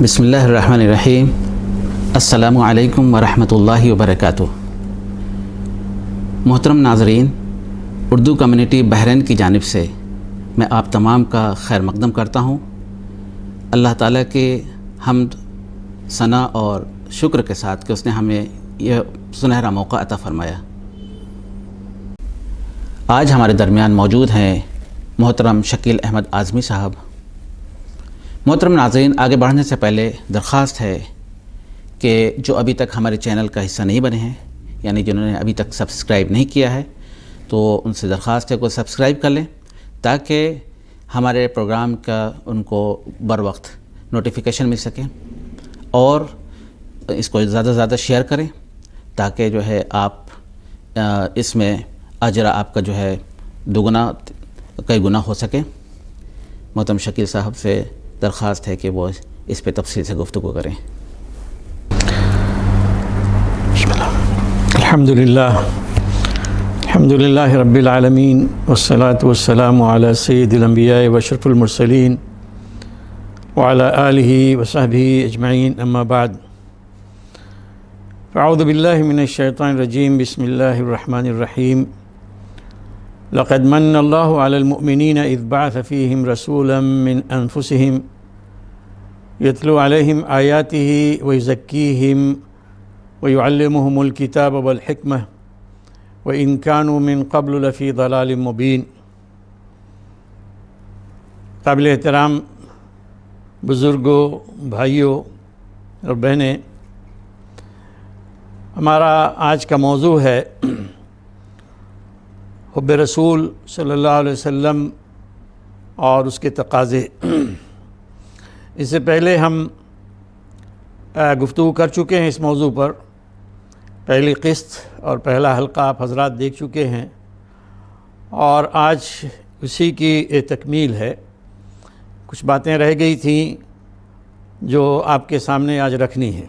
بسم اللہ الرحمن الرحیم۔ السلام علیکم ورحمۃ اللہ وبرکاتہ۔ محترم ناظرین، اردو کمیونٹی بحرین کی جانب سے میں آپ تمام کا خیر مقدم کرتا ہوں۔ اللہ تعالیٰ کے حمد، ثنا اور شکر کے ساتھ کہ اس نے ہمیں یہ سنہرا موقع عطا فرمایا۔ آج ہمارے درمیان موجود ہیں محترم شکیل احمد اعظمی صاحب۔ محترم ناظرین، آگے بڑھنے سے پہلے درخواست ہے کہ جو ابھی تک ہمارے چینل کا حصہ نہیں بنے ہیں، یعنی جنہوں نے ابھی تک سبسکرائب نہیں کیا ہے، تو ان سے درخواست ہے کہ وہ سبسکرائب کر لیں تاکہ ہمارے پروگرام کا ان کو بر وقت نوٹیفیکیشن مل سکے، اور اس کو زیادہ سے زیادہ شیئر کریں تاکہ جو ہے آپ اس میں اجر آپ کا جو ہے دوگنا کئی گنا ہو سکے۔ محترم شکیل صاحب سے درخواست ہے کہ وہ اس پہ تفصیل سے گفتگو کریں۔ الحمدللہ رب العالمین والصلاة والسلام علی سید الانبیاء واشرف المرسلین وعلی آلہ وصحبہ اجمعین، اما بعد، اعوذ باللہ من الشیطان الرجیم، بسم اللہ الرحمن الرحیم۔ لقد من اللہ علی المؤمنین اذ بعث فیہم رسولا من انفسہم یتلو علیہم آیاتہ ویزکیہم ویعلمہم الکتاب والحکمہ وَإِن كَانُوا مِن قَبْلُ لَفِي ضَلَالٍ مُبِينٍ۔ قابل احترام بزرگوں، بھائیوں اور بہنیں، ہمارا آج کا موضوع ہے حب رسول صلی اللہ علیہ وسلم اور اس کے تقاضے۔ اس سے پہلے ہم گفتگو کر چکے ہیں اس موضوع پر، پہلی قسط اور پہلا حلقہ آپ حضرات دیکھ چکے ہیں، اور آج اسی کی تکمیل ہے۔ کچھ باتیں رہ گئی تھیں جو آپ کے سامنے آج رکھنی ہے۔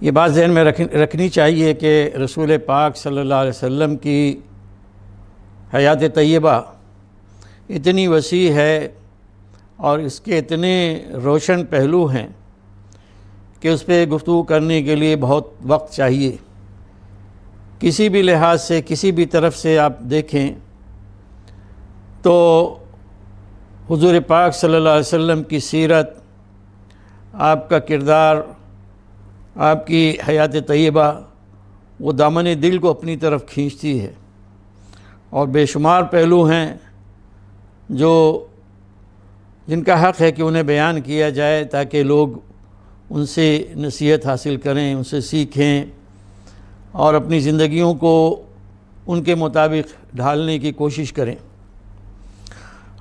یہ بات ذہن میں رکھنی چاہیے کہ رسول پاک صلی اللہ علیہ وسلم کی حیات طیبہ اتنی وسیع ہے اور اس کے اتنے روشن پہلو ہیں کہ اس پہ گفتگو کرنے کے لیے بہت وقت چاہیے۔ کسی بھی لحاظ سے، کسی بھی طرف سے آپ دیکھیں تو حضور پاک صلی اللہ علیہ وسلم کی سیرت، آپ کا کردار، آپ کی حیات طیبہ وہ دامن دل کو اپنی طرف کھینچتی ہے، اور بے شمار پہلو ہیں جن کا حق ہے کہ انہیں بیان کیا جائے تاکہ لوگ ان سے نصیحت حاصل کریں، ان سے سیکھیں اور اپنی زندگیوں کو ان کے مطابق ڈھالنے کی کوشش کریں۔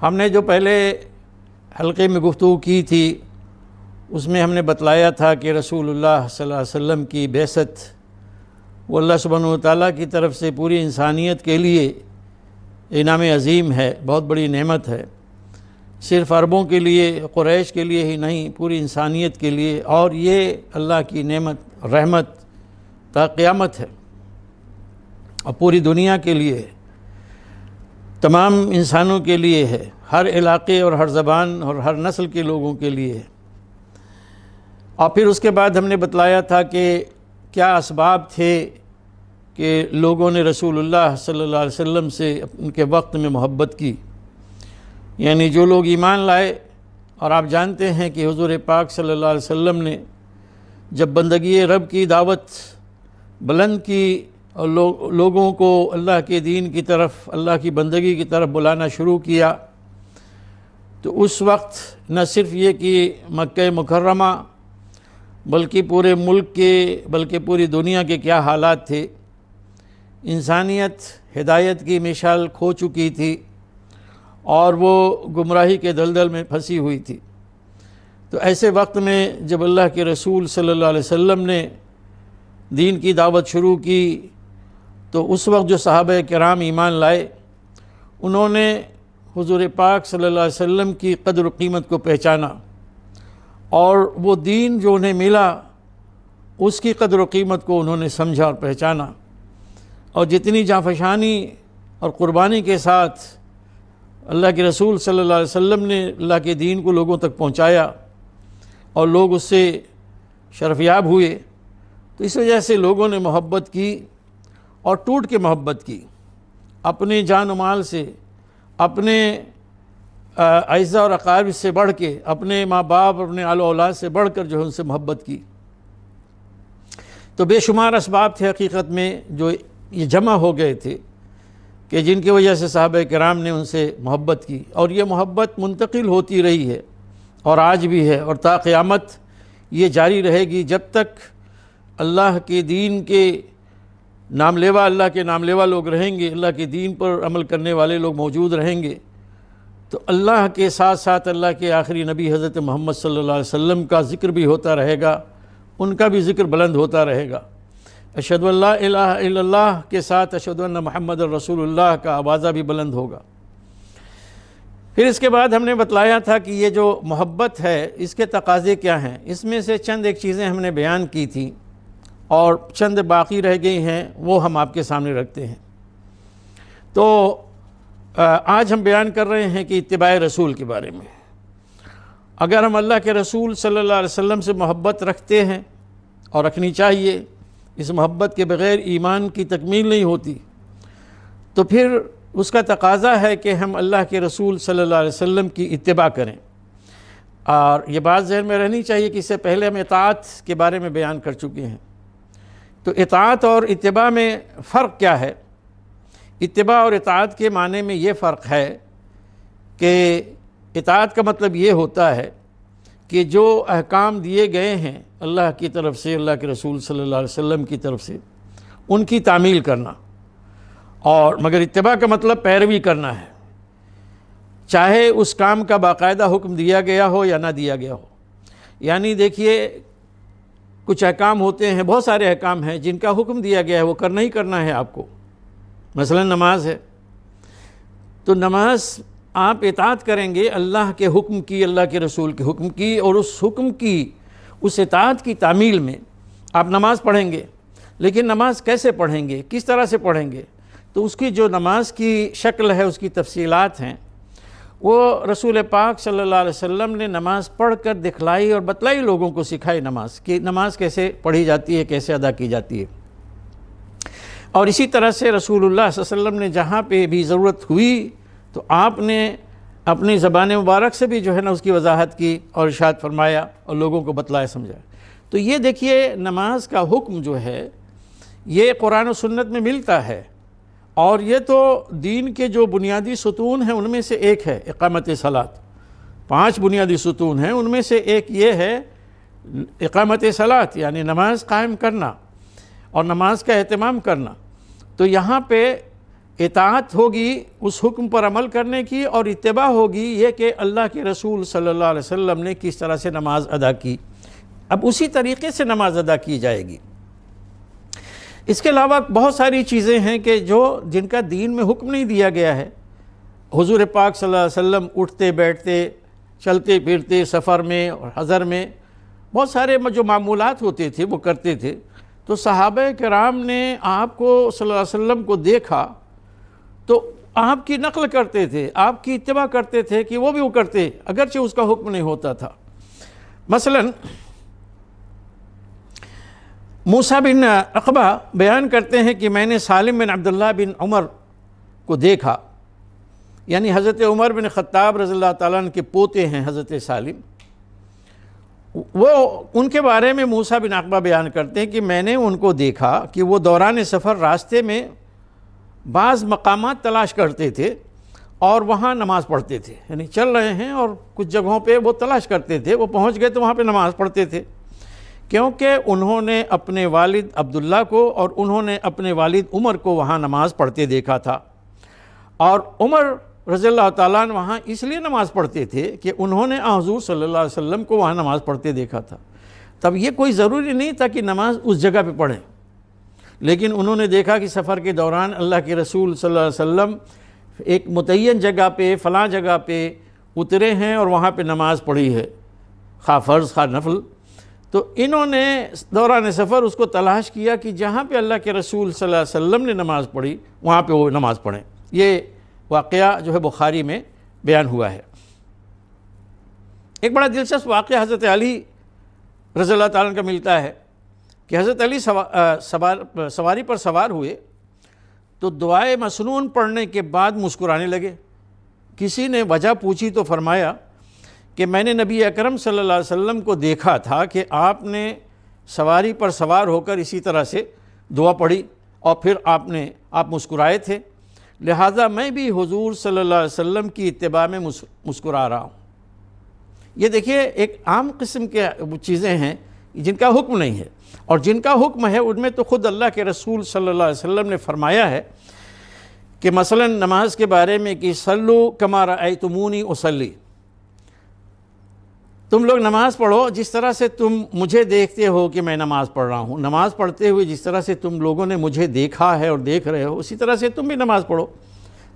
ہم نے جو پہلے حلقے میں گفتگو کی تھی اس میں ہم نے بتلایا تھا کہ رسول اللہ صلی اللہ علیہ وسلم کی بعثت وہ اللہ سبحانہ وتعالیٰ کی طرف سے پوری انسانیت کے لیے انعام عظیم ہے، بہت بڑی نعمت ہے، صرف عربوں کے لیے، قریش کے لیے ہی نہیں، پوری انسانیت کے لیے، اور یہ اللہ کی نعمت، رحمت تا قیامت ہے، اور پوری دنیا کے لیے، تمام انسانوں کے لیے ہے، ہر علاقے اور ہر زبان اور ہر نسل کے لوگوں کے لیے ہے۔ اور پھر اس کے بعد ہم نے بتلایا تھا کہ کیا اسباب تھے کہ لوگوں نے رسول اللہ صلی اللہ علیہ وسلم سے ان کے وقت میں محبت کی، یعنی جو لوگ ایمان لائے۔ اور آپ جانتے ہیں کہ حضور پاک صلی اللہ علیہ وسلم نے جب بندگی رب کی دعوت بلند کی اور لوگوں کو اللہ کے دین کی طرف، اللہ کی بندگی کی طرف بلانا شروع کیا، تو اس وقت نہ صرف یہ کہ مکہ مکرمہ بلکہ پورے ملک کے، بلکہ پوری دنیا کے کیا حالات تھے۔ انسانیت ہدایت کی مشعل کھو چکی تھی اور وہ گمراہی کے دلدل میں پھنسی ہوئی تھی۔ تو ایسے وقت میں جب اللہ کے رسول صلی اللہ علیہ وسلم نے دین کی دعوت شروع کی، تو اس وقت جو صحابہ کرام ایمان لائے، انہوں نے حضور پاک صلی اللہ علیہ وسلم کی قدر و قیمت کو پہچانا، اور وہ دین جو انہیں ملا اس کی قدر و قیمت کو انہوں نے سمجھا اور پہچانا، اور جتنی جانفشانی اور قربانی کے ساتھ اللہ کے رسول صلی اللہ علیہ وسلم نے اللہ کے دین کو لوگوں تک پہنچایا اور لوگ اس سے شرفیاب ہوئے، تو اس وجہ سے لوگوں نے محبت کی اور ٹوٹ کے محبت کی، اپنے جان و مال سے، اپنے اعزاء اور اقارب سے بڑھ کے، اپنے ماں باپ، اپنے آل و اولاد سے بڑھ کر جو ہے ان سے محبت کی۔ تو بے شمار اسباب تھے حقیقت میں جو یہ جمع ہو گئے تھے کہ جن کی وجہ سے صحابہ کرام نے ان سے محبت کی، اور یہ محبت منتقل ہوتی رہی ہے اور آج بھی ہے، اور تا قیامت یہ جاری رہے گی جب تک اللہ کے دین کے نام لیوا، اللہ کے نام لیوا لوگ رہیں گے، اللہ کے دین پر عمل کرنے والے لوگ موجود رہیں گے، تو اللہ کے ساتھ ساتھ اللہ کے آخری نبی حضرت محمد صلی اللہ علیہ وسلم کا ذکر بھی ہوتا رہے گا، ان کا بھی ذکر بلند ہوتا رہے گا۔ اشہد ان لا الہ الا اللہ کے ساتھ اشہد ان محمد رسول اللہ کا آوازہ بھی بلند ہوگا۔ پھر اس کے بعد ہم نے بتلایا تھا کہ یہ جو محبت ہے اس کے تقاضے کیا ہیں، اس میں سے چند ایک چیزیں ہم نے بیان کی تھیں اور چند باقی رہ گئی ہیں، وہ ہم آپ کے سامنے رکھتے ہیں۔ تو آج ہم بیان کر رہے ہیں کہ اتباع رسول کے بارے میں۔ اگر ہم اللہ کے رسول صلی اللہ علیہ وسلم سے محبت رکھتے ہیں اور رکھنی چاہیے، اس محبت کے بغیر ایمان کی تکمیل نہیں ہوتی، تو پھر اس کا تقاضا ہے کہ ہم اللہ کے رسول صلی اللہ علیہ وسلم کی اتباع کریں۔ اور یہ بات ذہن میں رہنی چاہیے کہ اس سے پہلے ہم اطاعت کے بارے میں بیان کر چکے ہیں۔ تو اطاعت اور اتباع میں فرق کیا ہے؟ اتباع اور اطاعت کے معنی میں یہ فرق ہے کہ اطاعت کا مطلب یہ ہوتا ہے کہ جو احکام دیے گئے ہیں اللہ کی طرف سے، اللہ کے رسول صلی اللہ علیہ وسلم کی طرف سے، ان کی تعمیل کرنا، اور مگر اتباع کا مطلب پیروی کرنا ہے، چاہے اس کام کا باقاعدہ حکم دیا گیا ہو یا نہ دیا گیا ہو۔ یعنی دیکھیے، کچھ احکام ہوتے ہیں، بہت سارے احکام ہیں جن کا حکم دیا گیا ہے، وہ کرنا ہی کرنا ہے آپ کو۔ مثلا نماز ہے، تو نماز آپ اطاعت کریں گے اللہ کے حکم کی، اللہ کے رسول کے حکم کی، اور اس حکم کی، اس اطاعت کی تعمیل میں آپ نماز پڑھیں گے۔ لیکن نماز کیسے پڑھیں گے، کس طرح سے پڑھیں گے؟ تو اس کی جو نماز کی شکل ہے، اس کی تفصیلات ہیں، وہ رسول پاک صلی اللہ علیہ وسلم نے نماز پڑھ کر دکھلائی اور بتلائی، لوگوں کو سکھائی نماز کہ نماز کیسے پڑھی جاتی ہے، کیسے ادا کی جاتی ہے۔ اور اسی طرح سے رسول اللہ صلی اللہ علیہ وسلم نے جہاں پہ بھی ضرورت ہوئی تو آپ نے اپنی زبان مبارک سے بھی جو ہے نا اس کی وضاحت کی اور ارشاد فرمایا اور لوگوں کو بتلایا سمجھایا۔ تو یہ دیکھیے، نماز کا حکم جو ہے یہ قرآن و سنت میں ملتا ہے، اور یہ تو دین کے جو بنیادی ستون ہیں ان میں سے ایک ہے اقامت صلاۃ۔ 5 بنیادی ستون ہیں، ان میں سے ایک یہ ہے اقامت صلاۃ، یعنی نماز قائم کرنا اور نماز کا اہتمام کرنا۔ تو یہاں پہ اطاعت ہوگی اس حکم پر عمل کرنے کی، اور اتباع ہوگی یہ کہ اللہ کے رسول صلی اللہ علیہ وسلم نے کس طرح سے نماز ادا کی، اب اسی طریقے سے نماز ادا کی جائے گی۔ اس کے علاوہ بہت ساری چیزیں ہیں کہ جن کا دین میں حکم نہیں دیا گیا ہے۔ حضور پاک صلی اللہ علیہ وسلم اٹھتے بیٹھتے، چلتے پھرتے، سفر میں اور حضر میں بہت سارے جو معمولات ہوتے تھے وہ کرتے تھے۔ تو صحابہ کرام نے آپ کو صلی اللہ علیہ وسلم کو دیکھا تو آپ کی نقل کرتے تھے، آپ کی اتباع کرتے تھے کہ وہ بھی وہ کرتے، اگرچہ اس کا حکم نہیں ہوتا تھا۔ مثلا موسیٰ بن عقبہ بیان کرتے ہیں کہ میں نے سالم بن عبداللہ بن عمر کو دیکھا، یعنی حضرت عمر بن خطاب رضی اللہ تعالیٰ عنہ کے پوتے ہیں حضرت سالم۔ وہ ان کے بارے میں موسیٰ بن عقبہ بیان کرتے ہیں کہ میں نے ان کو دیکھا کہ وہ دوران سفر راستے میں بعض مقامات تلاش کرتے تھے اور وہاں نماز پڑھتے تھے، یعنی چل رہے ہیں اور کچھ جگہوں پہ وہ تلاش کرتے تھے، وہ پہنچ گئے تو وہاں پہ نماز پڑھتے تھے، کیونکہ انہوں نے اپنے والد عبداللہ کو اور انہوں نے اپنے والد عمر کو وہاں نماز پڑھتے دیکھا تھا۔ اور عمر رضی اللہ تعالیٰ عنہ وہاں اس لیے نماز پڑھتے تھے کہ انہوں نے حضور صلی اللہ علیہ وسلم کو وہاں نماز پڑھتے دیکھا تھا۔ تب یہ کوئی ضروری نہیں تھا کہ نماز اس جگہ پہ پڑھیں، لیکن انہوں نے دیکھا کہ سفر کے دوران اللہ کے رسول صلی اللہ علیہ وسلم ایک متعین جگہ پہ، فلاں جگہ پہ اترے ہیں اور وہاں پہ نماز پڑھی ہے، خواہ فرض خواہ نفل۔ تو انہوں نے دوران سفر اس کو تلاش کیا کہ جہاں پہ اللہ کے رسول صلی اللہ علیہ وسلم نے نماز پڑھی وہاں پہ وہ نماز پڑھیں۔ یہ واقعہ جو ہے بخاری میں بیان ہوا ہے۔ ایک بڑا دلچسپ واقعہ حضرت علی رضی اللہ تعالیٰ کا ملتا ہے کہ حضرت علی سواری پر سوار ہوئے تو دعائے مسنون پڑھنے کے بعد مسکرانے لگے۔ کسی نے وجہ پوچھی تو فرمایا کہ میں نے نبی اکرم صلی اللہ علیہ وسلم کو دیکھا تھا کہ آپ نے سواری پر سوار ہو کر اسی طرح سے دعا پڑھی اور پھر آپ مسکرائے تھے، لہٰذا میں بھی حضور صلی اللہ علیہ وسلم کی اتباع میں مسکرا رہا ہوں۔ یہ دیکھیے ایک عام قسم کے چیزیں ہیں جن کا حکم نہیں ہے، اور جن کا حکم ہے ان میں تو خود اللہ کے رسول صلی اللہ علیہ وسلم نے فرمایا ہے کہ مثلا نماز کے بارے میں کہ صلو کما رأیتمونی اصلی، تم لوگ نماز پڑھو جس طرح سے تم مجھے دیکھتے ہو کہ میں نماز پڑھ رہا ہوں۔ نماز پڑھتے ہوئے جس طرح سے تم لوگوں نے مجھے دیکھا ہے اور دیکھ رہے ہو، اسی طرح سے تم بھی نماز پڑھو۔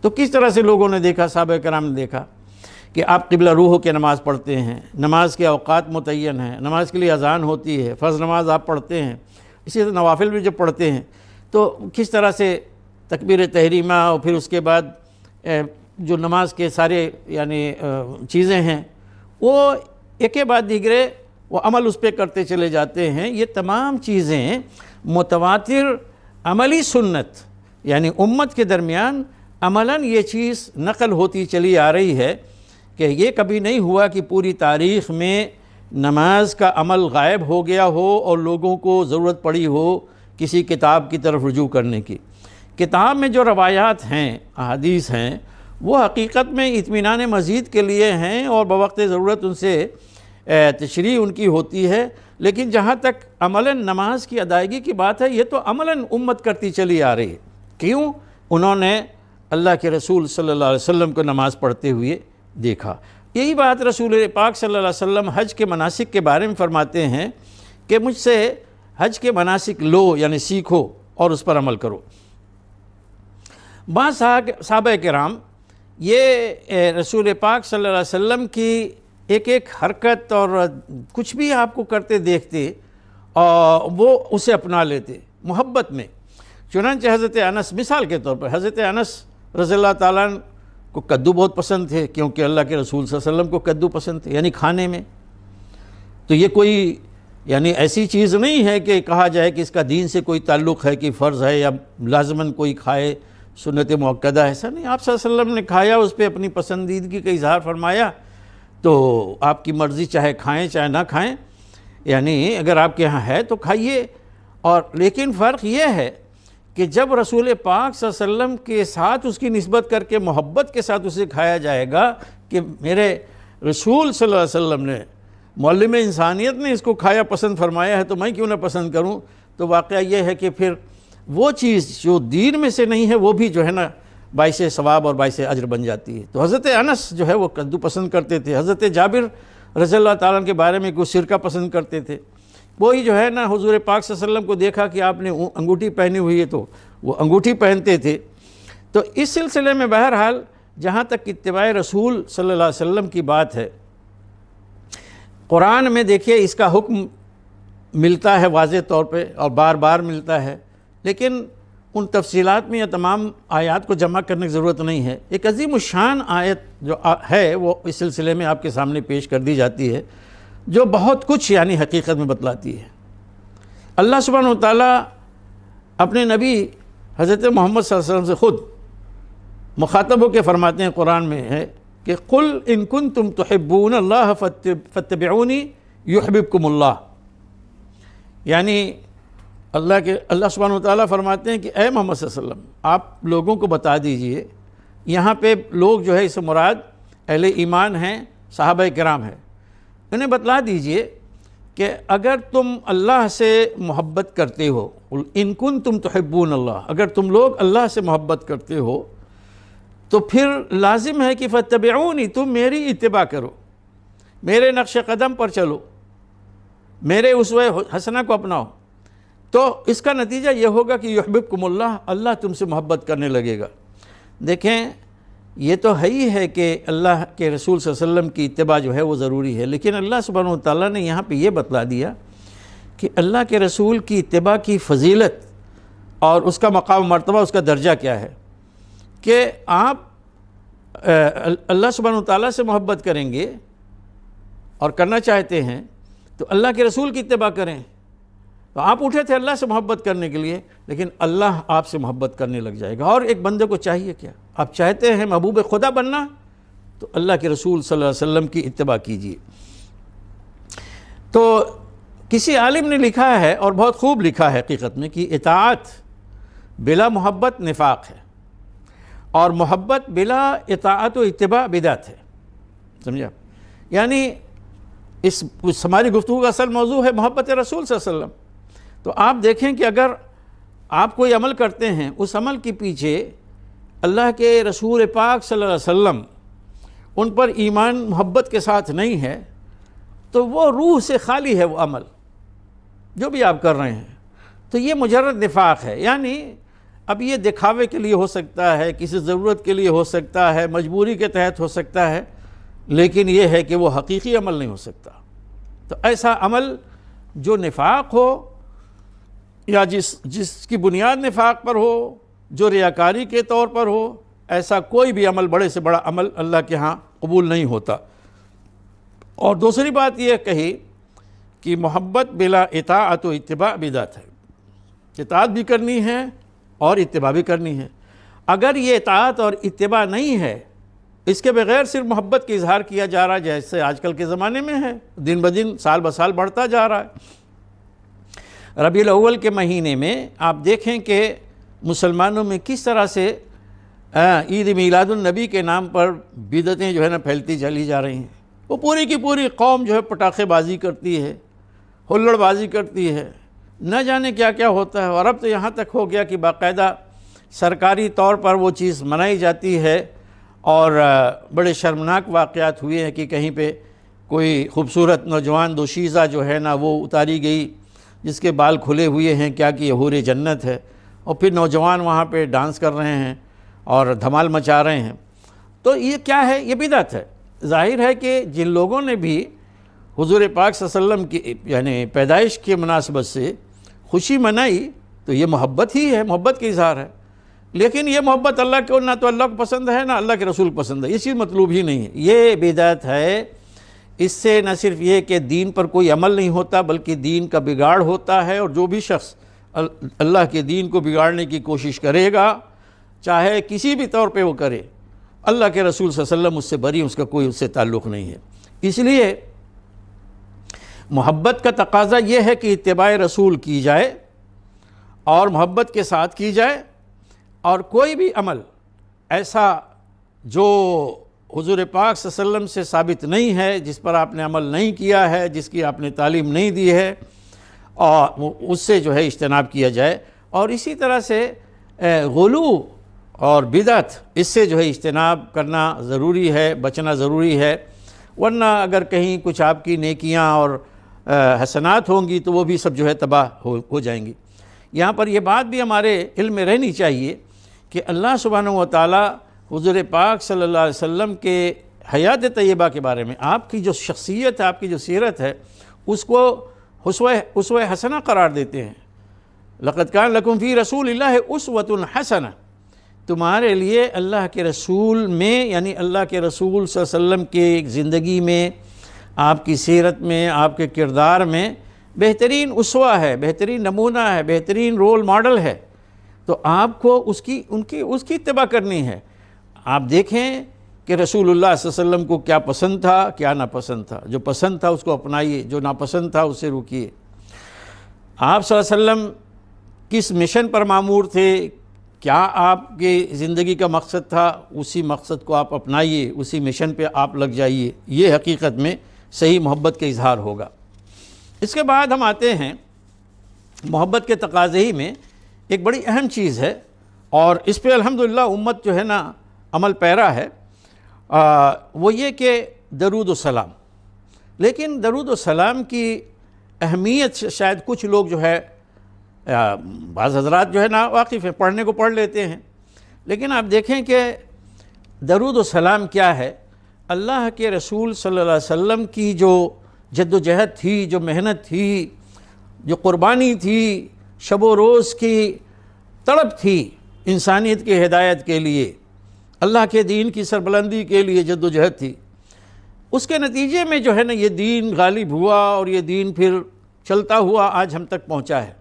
تو کس طرح سے لوگوں نے دیکھا؟ صحابہ کرام نے دیکھا کہ آپ قبلہ روح ہو کے نماز پڑھتے ہیں، نماز کے اوقات متعین ہیں، نماز کے لیے اذان ہوتی ہے، فرض نماز آپ پڑھتے ہیں، اسی طرح نوافل بھی جب پڑھتے ہیں تو کس طرح سے تکبیر تحریمہ اور پھر اس کے بعد جو نماز کے سارے چیزیں ہیں وہ ایک کے بعد دیگرے وہ عمل اس پہ کرتے چلے جاتے ہیں۔ یہ تمام چیزیں متواتر عملی سنت یعنی امت کے درمیان عملاً یہ چیز نقل ہوتی چلی آ رہی ہے کہ یہ کبھی نہیں ہوا کہ پوری تاریخ میں نماز کا عمل غائب ہو گیا ہو اور لوگوں کو ضرورت پڑی ہو کسی کتاب کی طرف رجوع کرنے کی۔ کتاب میں جو روایات ہیں، احادیث ہیں، وہ حقیقت میں اطمینان مزید کے لیے ہیں اور بوقت ضرورت ان سے تشریح ان کی ہوتی ہے، لیکن جہاں تک عملاً نماز کی ادائیگی کی بات ہے یہ تو عملاً امت کرتی چلی آ رہی ہے۔ کیوں؟ انہوں نے اللہ کے رسول صلی اللہ علیہ وسلم کو نماز پڑھتے ہوئے دیکھا۔ یہی بات رسول پاک صلی اللہ علیہ وسلم حج کے مناسک کے بارے میں فرماتے ہیں کہ مجھ سے حج کے مناسک لو یعنی سیکھو اور اس پر عمل کرو۔ بعض صحابہ کرام یہ رسول پاک صلی اللہ علیہ وسلم کی ایک ایک حرکت اور کچھ بھی آپ کو کرتے دیکھتے اور وہ اسے اپنا لیتے محبت میں۔ چنانچہ حضرت انس مثال کے طور پر حضرت انس رضی اللہ تعالیٰ کو کدو بہت پسند تھے، کیونکہ اللہ کے رسول صلی اللہ علیہ وسلم کو کدو پسند تھے یعنی کھانے میں۔ تو یہ کوئی ایسی چیز نہیں ہے کہ کہا جائے کہ اس کا دین سے کوئی تعلق ہے کہ فرض ہے یا لازماً کوئی کھائے، سنت موقدہ، ایسا نہیں۔ آپ صلی اللہ علیہ وسلم نے کھایا، اس پہ اپنی پسندیدگی کا اظہار فرمایا، تو آپ کی مرضی چاہے کھائیں چاہے نہ کھائیں، یعنی اگر آپ کے ہاں ہے تو کھائیے۔ اور لیکن فرق یہ ہے کہ جب رسول پاک صلی اللہ علیہ وسلم کے ساتھ اس کی نسبت کر کے محبت کے ساتھ اسے کھایا جائے گا کہ میرے رسول صلی اللہ علیہ وسلم نے، معلم انسانیت نے اس کو کھایا پسند فرمایا ہے تو میں کیوں نہ پسند کروں، تو واقعہ یہ ہے کہ پھر وہ چیز جو دین میں سے نہیں ہے وہ بھی جو ہے نا باعث ثواب اور باعث اجر بن جاتی ہے۔ تو حضرت انس جو ہے وہ کدو پسند کرتے تھے، حضرت جابر رضی اللہ تعالیٰ کے بارے میں کوئی سرکہ پسند کرتے تھے، وہی جو ہے نا حضور پاک صلی اللہ علیہ وسلم کو دیکھا کہ آپ نے انگوٹھی پہنی ہوئی ہے تو وہ انگوٹھی پہنتے تھے۔ تو اس سلسلے میں بہرحال جہاں تک اتباع رسول صلی اللہ علیہ وسلم کی بات ہے، قرآن میں دیکھیے اس کا حکم ملتا ہے واضح طور پہ اور بار بار ملتا ہے، لیکن ان تفصیلات میں یہ تمام آیات کو جمع کرنے کی ضرورت نہیں ہے۔ ایک عظیم الشان آیت جو ہے وہ اس سلسلے میں آپ کے سامنے پیش کر دی جاتی ہے، جو بہت کچھ حقیقت میں بتلاتی ہے۔ اللہ سبحانہ و تعالیٰ اپنے نبی حضرت محمد صلی اللہ علیہ وسلم سے خود مخاطب ہو کے فرماتے ہیں قرآن میں ہے کہ قُلْ إِن كُنتُمْ تُحِبُّونَ اللَّهَ فَاتَّبِعُونِي يُحْبِبْكُمُ اللَّهُ، یعنی اللہ سبحانہ وتعالیٰ فرماتے ہیں کہ اے محمد صلی اللہ علیہ وسلم آپ لوگوں کو بتا دیجئے، یہاں پہ لوگ جو ہے اس سے مراد اہل ایمان ہیں، صحابہ کرام ہیں، انہیں بتلا دیجئے کہ اگر تم اللہ سے محبت کرتے ہو، ان کنتم تحبون اللہ، اگر تم لوگ اللہ سے محبت کرتے ہو تو پھر لازم ہے کہ فتبعونی، تم میری اتباع کرو، میرے نقش قدم پر چلو، میرے اسوہ حسنہ کو اپناؤ، تو اس کا نتیجہ یہ ہوگا کہ یحببکم اللہ، اللہ تم سے محبت کرنے لگے گا۔ دیکھیں یہ تو ہے ہی ہے کہ اللہ کے رسول صلی اللہ علیہ وسلم کی اتباع جو ہے وہ ضروری ہے، لیکن اللہ سبحانہ و تعالیٰ نے یہاں پہ یہ بتلا دیا کہ اللہ کے رسول کی اتباع کی فضیلت اور اس کا مقام مرتبہ، اس کا درجہ کیا ہے، کہ آپ اللہ سبحانہ وتعالیٰ سے محبت کریں گے اور کرنا چاہتے ہیں تو اللہ کے رسول کی اتباع کریں. تو آپ اٹھے تھے اللہ سے محبت کرنے کے لیے، لیکن اللہ آپ سے محبت کرنے لگ جائے گا. اور ایک بندے کو چاہیے کیا؟ آپ چاہتے ہیں محبوب خدا بننا تو اللہ کے رسول صلی اللہ علیہ وسلم کی اتباع کیجیے. تو کسی عالم نے لکھا ہے اور بہت خوب لکھا ہے حقیقت میں کہ اطاعت بلا محبت نفاق ہے، اور محبت بلا اطاعت و اتباع بدعت ہے. سمجھا؟ یعنی اس ہماری گفتگو کا اصل موضوع ہے محبت رسول صلی اللہ علیہ وسلم. تو آپ دیکھیں کہ اگر آپ کوئی عمل کرتے ہیں، اس عمل کے پیچھے اللہ کے رسول پاک صلی اللہ علیہ وسلم ان پر ایمان محبت کے ساتھ نہیں ہے، تو وہ روح سے خالی ہے وہ عمل جو بھی آپ کر رہے ہیں. تو یہ مجرد نفاق ہے. یعنی اب یہ دکھاوے کے لیے ہو سکتا ہے، کسی ضرورت کے لیے ہو سکتا ہے، مجبوری کے تحت ہو سکتا ہے، لیکن یہ ہے کہ وہ حقیقی عمل نہیں ہو سکتا. تو ایسا عمل جو نفاق ہو یا جس کی بنیاد نفاق پر ہو، جو ریاکاری کے طور پر ہو، ایسا کوئی بھی عمل، بڑے سے بڑا عمل اللہ کے ہاں قبول نہیں ہوتا. اور دوسری بات یہ کہی کہ محبت بلا اطاعت و اتباع بدعت ہے. اطاعت بھی کرنی ہے اور اتباع بھی کرنی ہے. اگر یہ اطاعت اور اتباع نہیں ہے، اس کے بغیر صرف محبت کا اظہار کیا جا رہا ہے، جیسے آج کل کے زمانے میں ہے، دن بدن سال بسال بڑھتا جا رہا ہے. ربیع الاول کے مہینے میں آپ دیکھیں کہ مسلمانوں میں کس طرح سے عید میلاد النبی کے نام پر بدعتیں جو ہے نا پھیلتی چلی جا رہی ہیں. وہ پوری کی پوری قوم جو ہے پٹاخے بازی کرتی ہے، ہلڑ بازی کرتی ہے، نہ جانے کیا کیا ہوتا ہے. اور اب تو یہاں تک ہو گیا کہ باقاعدہ سرکاری طور پر وہ چیز منائی جاتی ہے. اور بڑے شرمناک واقعات ہوئے ہیں کہ کہیں پہ کوئی خوبصورت نوجوان دوشیزہ جو ہے نا وہ اتاری گئی، جس کے بال کھلے ہوئے ہیں، کیا کہ یہ حور جنت ہے، اور پھر نوجوان وہاں پہ ڈانس کر رہے ہیں اور دھمال مچا رہے ہیں. تو یہ کیا ہے؟ یہ بدعت ہے. ظاہر ہے کہ جن لوگوں نے بھی حضور پاک صلی اللہ علیہ وسلم کی یعنی پیدائش کی مناسبت سے خوشی منائی تو یہ محبت ہی ہے، محبت کا اظہار ہے. لیکن یہ محبت اللہ کو نہ تو اللہ کو پسند ہے نہ اللہ کے رسول پسند ہے. یہ چیز مطلوب ہی نہیں ہے، یہ بدعت ہے. اس سے نہ صرف یہ کہ دین پر کوئی عمل نہیں ہوتا بلکہ دین کا بگاڑ ہوتا ہے. اور جو بھی شخص اللہ کے دین کو بگاڑنے کی کوشش کرے گا، چاہے کسی بھی طور پہ وہ کرے، اللہ کے رسول صلی اللہ علیہ وسلم اس سے بری، اس کا کوئی اس سے تعلق نہیں ہے. اس لیے محبت کا تقاضا یہ ہے کہ اتباع رسول کی جائے اور محبت کے ساتھ کی جائے. اور کوئی بھی عمل ایسا جو حضور پاک صلی اللہ علیہ وسلم سے ثابت نہیں ہے، جس پر آپ نے عمل نہیں کیا ہے، جس کی آپ نے تعلیم نہیں دی ہے، اور اس سے جو ہے اجتناب کیا جائے. اور اسی طرح سے غلو اور بدعت، اس سے جو ہے اجتناب کرنا ضروری ہے، بچنا ضروری ہے. ورنہ اگر کہیں کچھ آپ کی نیکیاں اور حسنات ہوں گی تو وہ بھی سب جو ہے تباہ ہو جائیں گی. یہاں پر یہ بات بھی ہمارے علم میں رہنی چاہیے کہ اللہ سبحانہ و تعالیٰ حضور پاک صلی اللہ علیہ وسلم کے حیات طیبہ کے بارے میں، آپ کی جو شخصیت ہے، آپ کی جو سیرت ہے، اس کو اسوہ حسنہ قرار دیتے ہیں. لقد کان لکم فی رسول اللہ اسوۃ حسنہ. تمہارے لیے اللہ کے رسول میں، یعنی اللہ کے رسول صلی اللہ علیہ وسلم کے زندگی میں، آپ کی سیرت میں، آپ کے کردار میں بہترین اسوہ ہے، بہترین نمونہ ہے، بہترین رول ماڈل ہے. تو آپ کو اس کی اتباع کرنی ہے. آپ دیکھیں کہ رسول اللہ صلی اللہ علیہ وسلم کو کیا پسند تھا، کیا ناپسند تھا. جو پسند تھا اس کو اپنائیے، جو ناپسند تھا اس سے روکیے. آپ صلی اللہ علیہ وسلم کس مشن پر مامور تھے، کیا آپ کی زندگی کا مقصد تھا، اسی مقصد کو آپ اپنائیے، اسی مشن پہ آپ لگ جائیے. یہ حقیقت میں صحیح محبت کا اظہار ہوگا. اس کے بعد ہم آتے ہیں محبت کے تقاضے ہی میں ایک بڑی اہم چیز ہے، اور اس پہ الحمدللہ امت جو ہے نا عمل پیرا ہے. وہ یہ کہ درود و سلام. لیکن درود و سلام کی اہمیت شاید کچھ لوگ جو ہے، بعض حضرات جو ہے نا واقف ہیں، پڑھنے کو پڑھ لیتے ہیں. لیکن آپ دیکھیں کہ درود و سلام کیا ہے. اللہ کے رسول صلی اللہ علیہ وسلم کی جو جد و جہد تھی، جو محنت تھی، جو قربانی تھی، شب و روز کی تڑپ تھی انسانیت کی ہدایت کے لیے، اللہ کے دین کی سربلندی کے لیے جد و جہد تھی، اس کے نتیجے میں جو ہے نا یہ دین غالب ہوا اور یہ دین پھر چلتا ہوا آج ہم تک پہنچا ہے۔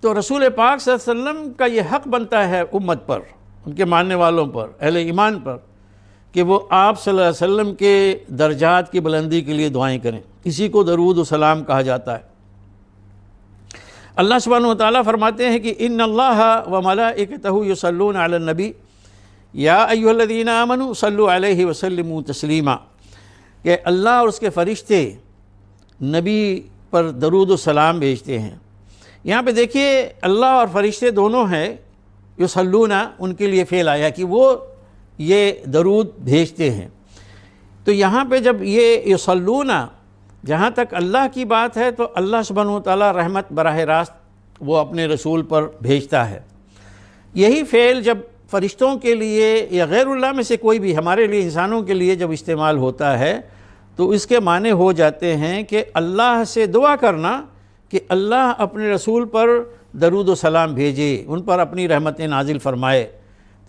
تو رسول پاک صلی اللہ علیہ وسلم کا یہ حق بنتا ہے امت پر، ان کے ماننے والوں پر، اہل ایمان پر، کہ وہ آپ صلی اللہ علیہ وسلم کے درجات کی بلندی کے لیے دعائیں کریں۔ اسی کو درود و سلام کہا جاتا ہے۔ اللہ سبحانہ وتعالیٰ فرماتے ہیں کہ ان اللہ و ملائکتہ یصلون علی النبی یا ایھا الذین آمنوا صلوا علیہ وسلموا تسلیما، کہ اللہ اور اس کے فرشتے نبی پر درود و سلام بھیجتے ہیں۔ یہاں پہ دیکھیے اللہ اور فرشتے دونوں ہیں، یصلون ان کے لیے فعل آیا کہ وہ یہ درود بھیجتے ہیں۔ تو یہاں پہ جب یہ یصلون جہاں تک اللہ کی بات ہے تو اللہ سبحانہ وتعالیٰ رحمت براہ راست وہ اپنے رسول پر بھیجتا ہے۔ یہی فعل جب فرشتوں کے لیے یا غیر اللہ میں سے کوئی بھی ہمارے لیے انسانوں کے لیے جب استعمال ہوتا ہے تو اس کے معنی ہو جاتے ہیں کہ اللہ سے دعا کرنا کہ اللہ اپنے رسول پر درود و سلام بھیجے، ان پر اپنی رحمتیں نازل فرمائے۔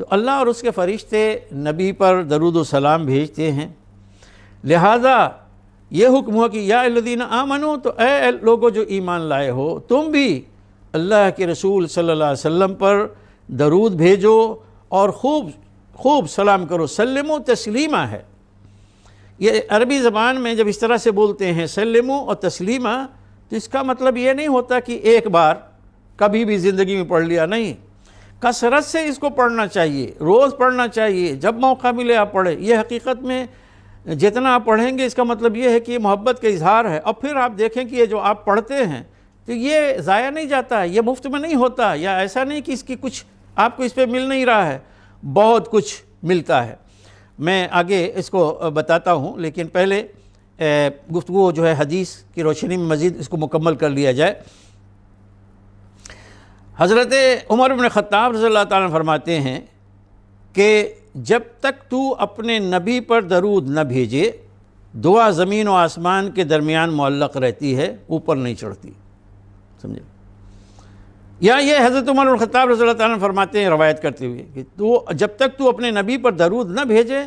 تو اللہ اور اس کے فرشتے نبی پر درود و سلام بھیجتے ہیں، لہذا یہ حکم ہوا کہ یا الذین آمنو، تو اے لوگوں جو ایمان لائے ہو تم بھی اللہ کے رسول صلی اللہ علیہ وسلم پر درود بھیجو اور خوب سلام کرو۔ سلمو تسلیمہ ہے، یہ عربی زبان میں جب اس طرح سے بولتے ہیں سلمو اور تسلیمہ، تو اس کا مطلب یہ نہیں ہوتا کہ ایک بار کبھی بھی زندگی میں پڑھ لیا، نہیں، کثرت سے اس کو پڑھنا چاہیے، روز پڑھنا چاہیے، جب موقع ملے آپ پڑھیں۔ یہ حقیقت میں جتنا آپ پڑھیں گے اس کا مطلب یہ ہے کہ یہ محبت کا اظہار ہے۔ اور پھر آپ دیکھیں کہ یہ جو آپ پڑھتے ہیں تو یہ ضائع نہیں جاتا ہے، یہ مفت میں نہیں ہوتا، یا ایسا نہیں کہ اس کی کچھ آپ کو اس پہ مل نہیں رہا ہے، بہت کچھ ملتا ہے۔ میں آگے اس کو بتاتا ہوں، لیکن پہلے گفتگو جو ہے حدیث کی روشنی میں مزید اس کو مکمل کر لیا جائے۔ حضرت عمر بن خطاب رضی اللہ تعالیٰ عنہ فرماتے ہیں کہ جب تک تو اپنے نبی پر درود نہ بھیجے دعا زمین و آسمان کے درمیان معلق رہتی ہے، اوپر نہیں چڑھتی، سمجھے؟ یا یہ حضرت عمر بن خطاب رضی اللہ تعالیٰ عنہ فرماتے ہیں روایت کرتے ہوئے کہ تو جب تک تو اپنے نبی پر درود نہ بھیجے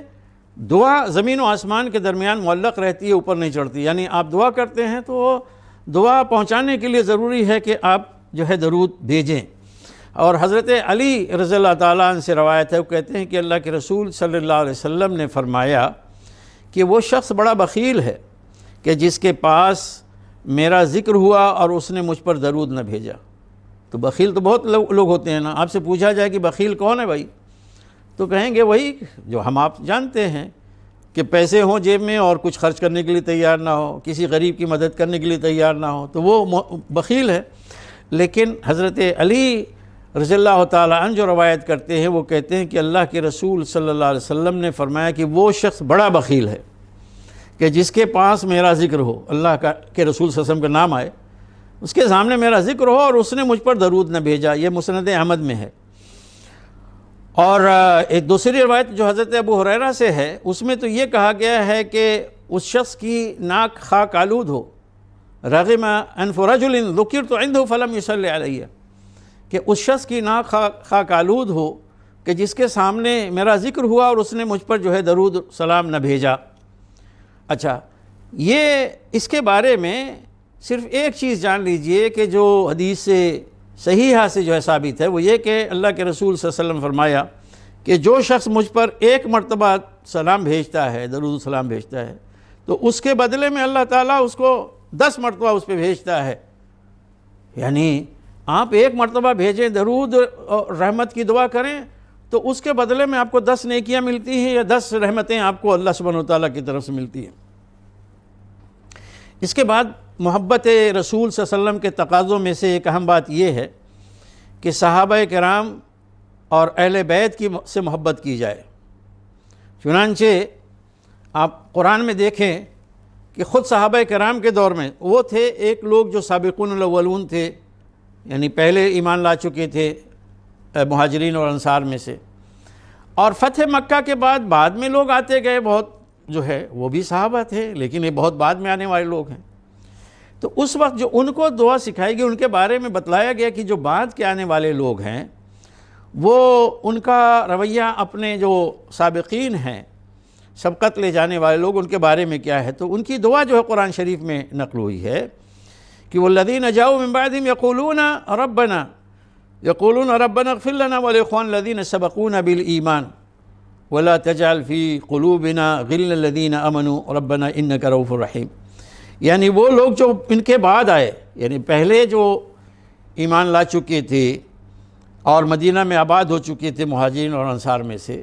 دعا زمین و آسمان کے درمیان معلق رہتی ہے، اوپر نہیں چڑھتی۔ یعنی آپ دعا کرتے ہیں تو دعا پہنچانے کے لیے ضروری ہے کہ آپ جو ہے درود بھیجیں۔ اور حضرت علی رضی اللہ تعالیٰ عنہ سے روایت ہے، وہ کہتے ہیں کہ اللہ کے رسول صلی اللہ علیہ وسلم نے فرمایا کہ وہ شخص بڑا بخیل ہے کہ جس کے پاس میرا ذکر ہوا اور اس نے مجھ پر درود نہ بھیجا۔ تو بخیل تو بہت لوگ ہوتے ہیں نا، آپ سے پوچھا جائے کہ بخیل کون ہے بھائی، تو کہیں گے وہی جو ہم آپ جانتے ہیں کہ پیسے ہوں جیب میں اور کچھ خرچ کرنے کے لیے تیار نہ ہو، کسی غریب کی مدد کرنے کے لیے تیار نہ ہو، تو وہ بخیل ہے۔ لیکن حضرت علی رضی اللہ تعالیٰ عنہ جو روایت کرتے ہیں وہ کہتے ہیں کہ اللہ کے رسول صلی اللہ علیہ وسلم نے فرمایا کہ وہ شخص بڑا بخیل ہے کہ جس کے پاس میرا ذکر ہو، اللہ کے رسول صلی اللہ علیہ وسلم کا نام آئے، اس کے سامنے میرا ذکر ہو اور اس نے مجھ پر درود نہ بھیجا۔ یہ مسند احمد میں ہے۔ اور ایک دوسری روایت جو حضرت ابو ہریرہ سے ہے اس میں تو یہ کہا گیا ہے کہ اس شخص کی ناک خاک آلود ہو، رغم انف رجل ذکرت عنده فلم يصلی علیہ، کہ اس شخص کی ناک خاک آلود ہو کہ جس کے سامنے میرا ذکر ہوا اور اس نے مجھ پر جو ہے درود سلام نہ بھیجا۔ اچھا، یہ اس کے بارے میں صرف ایک چیز جان لیجئے کہ جو حدیث سے صحیحہ سے جو ہے ثابت ہے وہ یہ کہ اللہ کے رسول صلی اللہ علیہ وسلم فرمایا کہ جو شخص مجھ پر ایک مرتبہ سلام بھیجتا ہے، درود سلام بھیجتا ہے، تو اس کے بدلے میں اللہ تعالیٰ اس کو 10 مرتبہ اس پہ بھیجتا ہے۔ یعنی آپ ایک مرتبہ بھیجیں، درود اور رحمت کی دعا کریں، تو اس کے بدلے میں آپ کو 10 نیکیاں ملتی ہیں، یا 10 رحمتیں آپ کو اللہ سبحانہ وتعالیٰ کی طرف سے ملتی ہیں۔ اس کے بعد محبت رسول صلی اللہ علیہ وسلم کے تقاضوں میں سے ایک اہم بات یہ ہے کہ صحابہ کرام اور اہل بیت سے محبت کی جائے۔ چنانچہ آپ قرآن میں دیکھیں کہ خود صحابہ کرام کے دور میں وہ تھے ایک لوگ جو سابقون الاولون تھے، یعنی پہلے ایمان لا چکے تھے مہاجرین اور انصار میں سے، اور فتح مکہ کے بعد میں لوگ آتے گئے، بہت جو ہے وہ بھی صحابہ تھے، لیکن یہ بہت بعد میں آنے والے لوگ ہیں۔ تو اس وقت جو ان کو دعا سکھائی گئی، ان کے بارے میں بتلایا گیا کہ جو بعد کے آنے والے لوگ ہیں وہ ان کا رویہ اپنے جو سابقین ہیں، سبقت لے جانے والے لوگ، ان کے بارے میں کیا ہے، تو ان کی دعا جو ہے قرآن شریف میں نقل ہوئی ہے کہ والذین جاؤوا من بعدہم یقولون ربنا اغفر لنا ولإخواننا الذین سبقونا بالایمان ولا تجعل فی قلوبنا غلا للذین آمنوا ربنا انک رؤوف رحیم. یعنی وہ لوگ جو ان کے بعد آئے، یعنی پہلے جو ایمان لا چکے تھے اور مدینہ میں آباد ہو چکے تھے مہاجرین اور انصار میں سے،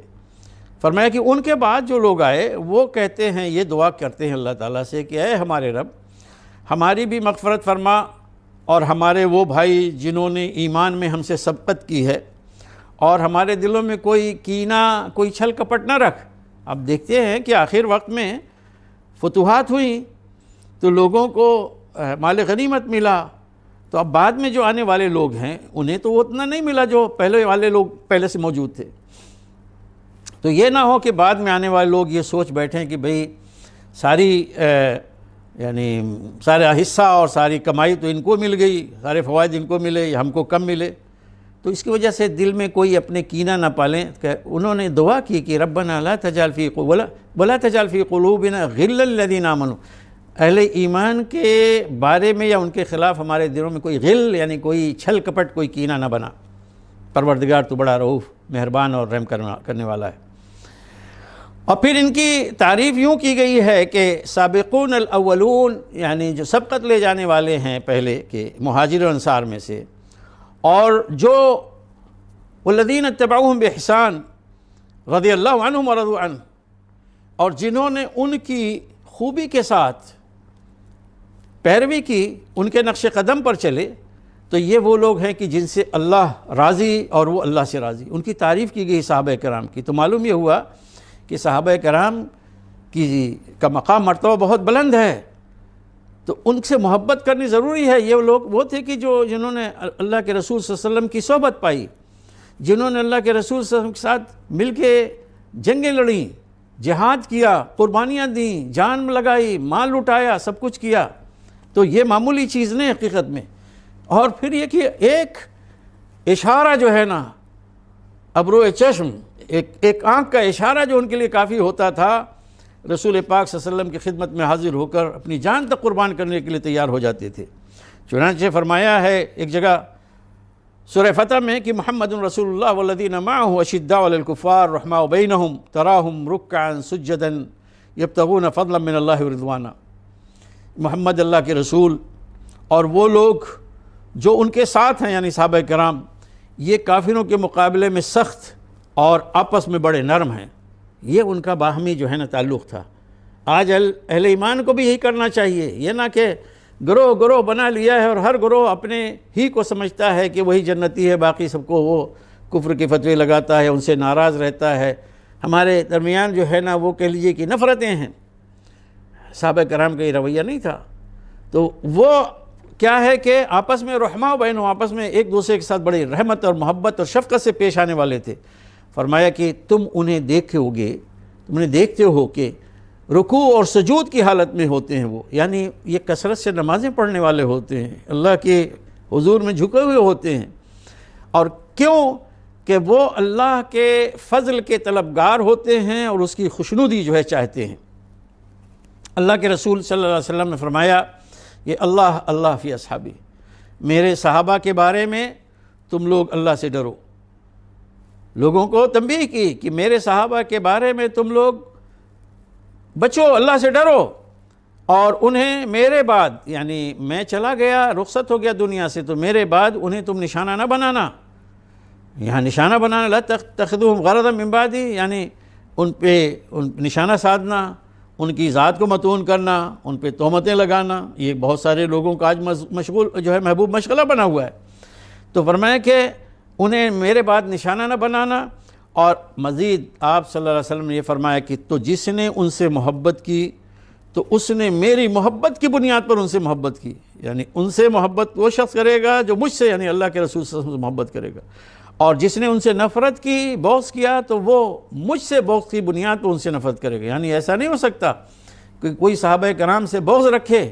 فرمایا کہ ان کے بعد جو لوگ آئے وہ کہتے ہیں، یہ دعا کرتے ہیں اللہ تعالیٰ سے کہ اے ہمارے رب، ہماری بھی مغفرت فرما اور ہمارے وہ بھائی جنہوں نے ایمان میں ہم سے سبقت کی ہے، اور ہمارے دلوں میں کوئی کینہ، کوئی چھل کپٹ نہ رکھ. اب دیکھتے ہیں کہ آخر وقت میں فتوحات ہوئیں تو لوگوں کو مال غنیمت ملا، تو اب بعد میں جو آنے والے لوگ ہیں انہیں تو وہ اتنا نہیں ملا جو پہلے والے لوگ پہلے سے موجود تھے. تو یہ نہ ہو کہ بعد میں آنے والے لوگ یہ سوچ بیٹھیں کہ بھئی سارا حصہ اور ساری کمائی تو ان کو مل گئی، سارے فوائد ان کو ملے، ہم کو کم ملے. تو اس کی وجہ سے دل میں کوئی اپنے کینہ نہ پالیں. کہ انہوں نے دعا کی کہ ربنا لا تجعل فی قلوبنا غلا للذین آمنوا، اہل ایمان کے بارے میں یا ان کے خلاف ہمارے دلوں میں کوئی غل، یعنی کوئی چھل کپٹ، کوئی کینہ نہ بنا. پروردگار تو بڑا رؤوف، مہربان اور رحم کرنے والا ہے. اور پھر ان کی تعریف یوں کی گئی ہے کہ سابقون الاولون، یعنی جو سبقت لے جانے والے ہیں پہلے کے مہاجر و انصار میں سے، اور جو والذین اتبعوہم بإحسان رضی اللہ عنہم ورضوا عنہ، اور جنہوں نے ان کی خوبی کے ساتھ پیروی کی، ان کے نقش قدم پر چلے، تو یہ وہ لوگ ہیں کہ جن سے اللہ راضی اور وہ اللہ سے راضی. ان کی تعریف کی گئی صحابہ کرام کی. تو معلوم یہ ہوا کہ صحابہ کرام کا مقام مرتبہ بہت بلند ہے، تو ان سے محبت کرنی ضروری ہے. یہ لوگ وہ تھے کہ جنہوں نے اللہ کے رسول صلی اللہ علیہ وسلم کی صحبت پائی، جنہوں نے اللہ کے رسول صلی اللہ علیہ وسلم کے ساتھ مل کے جنگیں لڑیں، جہاد کیا، قربانیاں دیں، جان لگائی، مال لٹایا، سب کچھ کیا. تو یہ معمولی چیز نہیں حقیقت میں. اور پھر یہ کہ ایک اشارہ جو ہے نا، ابرو چشم، ایک آنکھ کا اشارہ جو ان کے لیے کافی ہوتا تھا، رسول پاک صلی اللہ علیہ وسلم کی خدمت میں حاضر ہو کر اپنی جان تک قربان کرنے کے لیے تیار ہو جاتے تھے. چنانچہ فرمایا ہے ایک جگہ سورہ فتح میں کہ محمد رسول اللہ والذین معه اشداء علی الکفار رحماء بینہم تراہم رکعا سجدا یبتغون فضلا من اللہ ورضوانا. محمد اللہ کے رسول اور وہ لوگ جو ان کے ساتھ ہیں، یعنی صحابہ کرام، یہ کافروں کے مقابلے میں سخت اور آپس میں بڑے نرم ہیں. یہ ان کا باہمی جو ہے نا تعلق تھا. آج اہل ایمان کو بھی یہی کرنا چاہیے. یہ نہ کہ گروہ بنا لیا ہے اور ہر گروہ اپنے ہی کو سمجھتا ہے کہ وہی جنتی ہے، باقی سب کو وہ کفر کے فتوے لگاتا ہے، ان سے ناراض رہتا ہے. ہمارے درمیان جو ہے نا وہ کہہ لیجئے کہ نفرتیں ہیں. صحابہ کرام کا یہ رویہ نہیں تھا. تو وہ کیا ہے کہ آپس میں رحماء بینہم، آپس میں ایک دوسرے کے ساتھ بڑی رحمت اور محبت اور شفقت سے پیش آنے والے تھے. فرمایا کہ تم انہیں دیکھتے ہو کہ رکوع اور سجود کی حالت میں ہوتے ہیں وہ، یعنی یہ کثرت سے نمازیں پڑھنے والے ہوتے ہیں، اللہ کے حضور میں جھکے ہوئے ہوتے ہیں. اور کیوں کہ وہ اللہ کے فضل کے طلبگار ہوتے ہیں اور اس کی خوشنودی جو ہے چاہتے ہیں. اللہ کے رسول صلی اللہ علیہ وسلم نے فرمایا کہ اللہ فی اصحابی، میرے صحابہ کے بارے میں تم لوگ اللہ سے ڈرو. لوگوں کو تنبیہ کی کہ میرے صحابہ کے بارے میں تم لوگ بچو، اللہ سے ڈرو، اور انہیں میرے بعد، یعنی میں چلا گیا، رخصت ہو گیا دنیا سے، تو میرے بعد انہیں تم نشانہ نہ بنانا. یہاں نشانہ بنانا، لا تتخذوہم غرضا من بعدی، یعنی ان پہ نشانہ سادھنا، ان کی ذات کو متون کرنا، ان پہ تہمتیں لگانا، یہ بہت سارے لوگوں کا آج مشغول جو ہے محبوب مشغلہ بنا ہوا ہے. تو فرمایا کہ انہیں میرے بعد نشانہ نہ بنانا. اور مزید آپ صلی اللہ علیہ وسلم نے یہ فرمایا کہ تو جس نے ان سے محبت کی تو اس نے میری محبت کی بنیاد پر ان سے محبت کی. یعنی ان سے محبت وہ شخص کرے گا جو مجھ سے، یعنی اللہ کے رسول صلی اللہ علیہ وسلم سے محبت کرے گا. اور جس نے ان سے نفرت کی، بغض کیا، تو وہ مجھ سے بغض کی بنیاد پر ان سے نفرت کرے گا. یعنی ایسا نہیں ہو سکتا کہ کوئی صحابہ کرام سے بغض رکھے،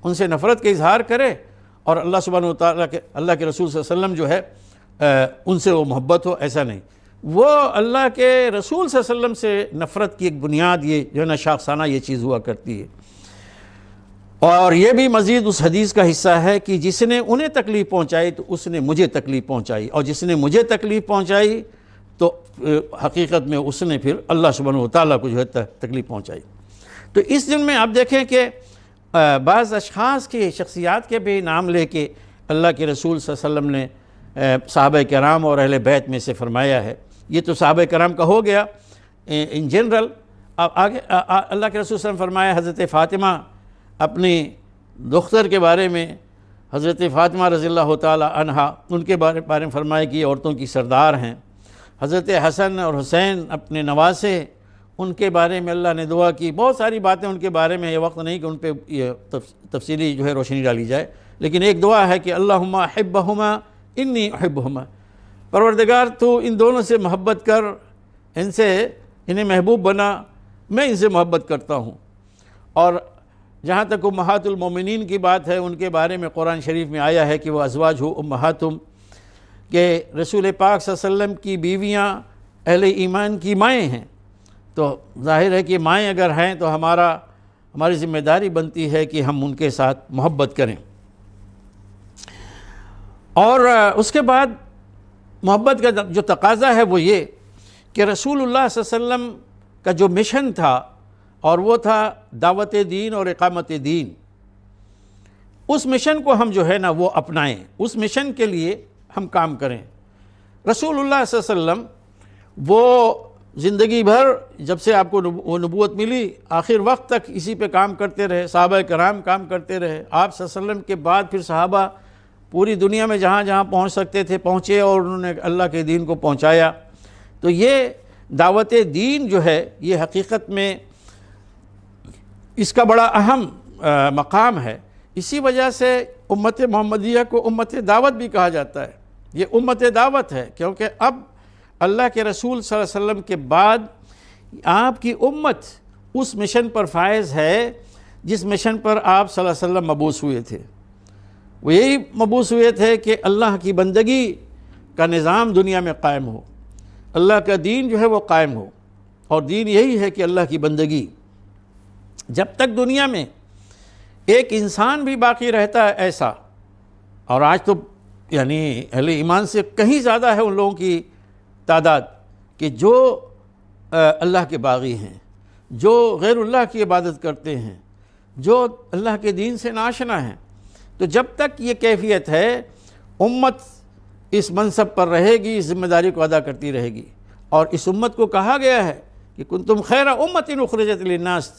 ان سے نفرت کا اظہار کرے، اور اللہ سبحانہ وتعالیٰ کے رسول صلی اللہ علیہ وسلم جو ہے ان سے وہ محبت ہو، ایسا نہیں۔ وہ اللہ کے رسول صلی اللہ علیہ وسلم سے نفرت کی ایک بنیاد یہ جو ہے نا شاخسانہ یہ چیز ہوا کرتی ہے۔ اور یہ بھی مزید اس حدیث کا حصہ ہے کہ جس نے انہیں تکلیف پہنچائی تو اس نے مجھے تکلیف پہنچائی، اور جس نے مجھے تکلیف پہنچائی تو حقیقت میں اس نے پھر اللہ سبحانہ و تعالیٰ کو جو ہے تکلیف پہنچائی۔ تو اس دن میں آپ دیکھیں کہ بعض اشخاص کی شخصیات کے بھی نام لے کے اللہ کے رسول صلی اللہ علیہ وسلم نے صحابہ کرام اور اہل بیت میں سے فرمایا ہے۔ یہ تو صحابہ کرام کا ہو گیا ان جنرل۔ اب آگے اللہ کے رسول صلی اللہ علیہ وسلم فرمایا حضرت فاطمہ اپنی دختر کے بارے میں، حضرت فاطمہ رضی اللہ تعالی عنہا ان کے بارے میں فرمایا کہ یہ عورتوں کی سردار ہیں۔ حضرت حسن اور حسین اپنے نواسے، ان کے بارے میں اللہ نے دعا کی۔ بہت ساری باتیں ان کے بارے میں، یہ وقت نہیں کہ ان پہ یہ تفصیلی جو ہے روشنی ڈالی جائے، لیکن ایک دعا ہے کہ اللہم احبہما انی احبہما، پروردگار تو ان دونوں سے محبت کر، ان سے انہیں محبوب بنا، میں ان سے محبت کرتا ہوں۔ اور جہاں تک امہات المومنین کی بات ہے، ان کے بارے میں قرآن شریف میں آیا ہے کہ وہ ازواج امہاتم، کہ رسول پاک صلی اللہ علیہ وسلم کی بیویاں اہل ایمان کی مائیں ہیں۔ تو ظاہر ہے کہ مائیں اگر ہیں تو ہماری ذمہ داری بنتی ہے کہ ہم ان کے ساتھ محبت کریں۔ اور اس کے بعد محبت کا جو تقاضا ہے وہ یہ کہ رسول اللہ صلی اللہ علیہ وسلم کا جو مشن تھا، اور وہ تھا دعوت دین اور اقامت دین، اس مشن کو ہم جو ہے نا وہ اپنائیں، اس مشن کے لیے ہم کام کریں۔ رسول اللہ صلی اللہ علیہ وسلم وہ زندگی بھر جب سے آپ کو وہ نبوت ملی آخر وقت تک اسی پہ کام کرتے رہے، صحابہ کرام کام کرتے رہے۔ آپ صلی اللہ علیہ وسلم کے بعد پھر صحابہ پوری دنیا میں جہاں جہاں پہنچ سکتے تھے پہنچے، اور انہوں نے اللہ کے دین کو پہنچایا۔ تو یہ دعوت دین جو ہے یہ حقیقت میں اس کا بڑا اہم مقام ہے۔ اسی وجہ سے امت محمدیہ کو امت دعوت بھی کہا جاتا ہے۔ یہ امت دعوت ہے کیونکہ اب اللہ کے رسول صلی اللہ علیہ وسلم کے بعد آپ کی امت اس مشن پر فائز ہے جس مشن پر آپ صلی اللہ علیہ وسلم مبعوث ہوئے تھے۔ وہ یہی مبعوث ہوئے تھے کہ اللہ کی بندگی کا نظام دنیا میں قائم ہو، اللہ کا دین جو ہے وہ قائم ہو، اور دین یہی ہے کہ اللہ کی بندگی۔ جب تک دنیا میں ایک انسان بھی باقی رہتا ہے ایسا، اور آج تو یعنی اہل ایمان سے کہیں زیادہ ہے ان لوگوں کی تعداد کہ جو اللہ کے باغی ہیں، جو غیر اللہ کی عبادت کرتے ہیں، جو اللہ کے دین سے ناشنا ہیں، تو جب تک یہ کیفیت ہے امت اس منصب پر رہے گی، اس ذمہ داری کو ادا کرتی رہے گی۔ اور اس امت کو کہا گیا ہے کہ کنتم خیر امت اخرجت للناس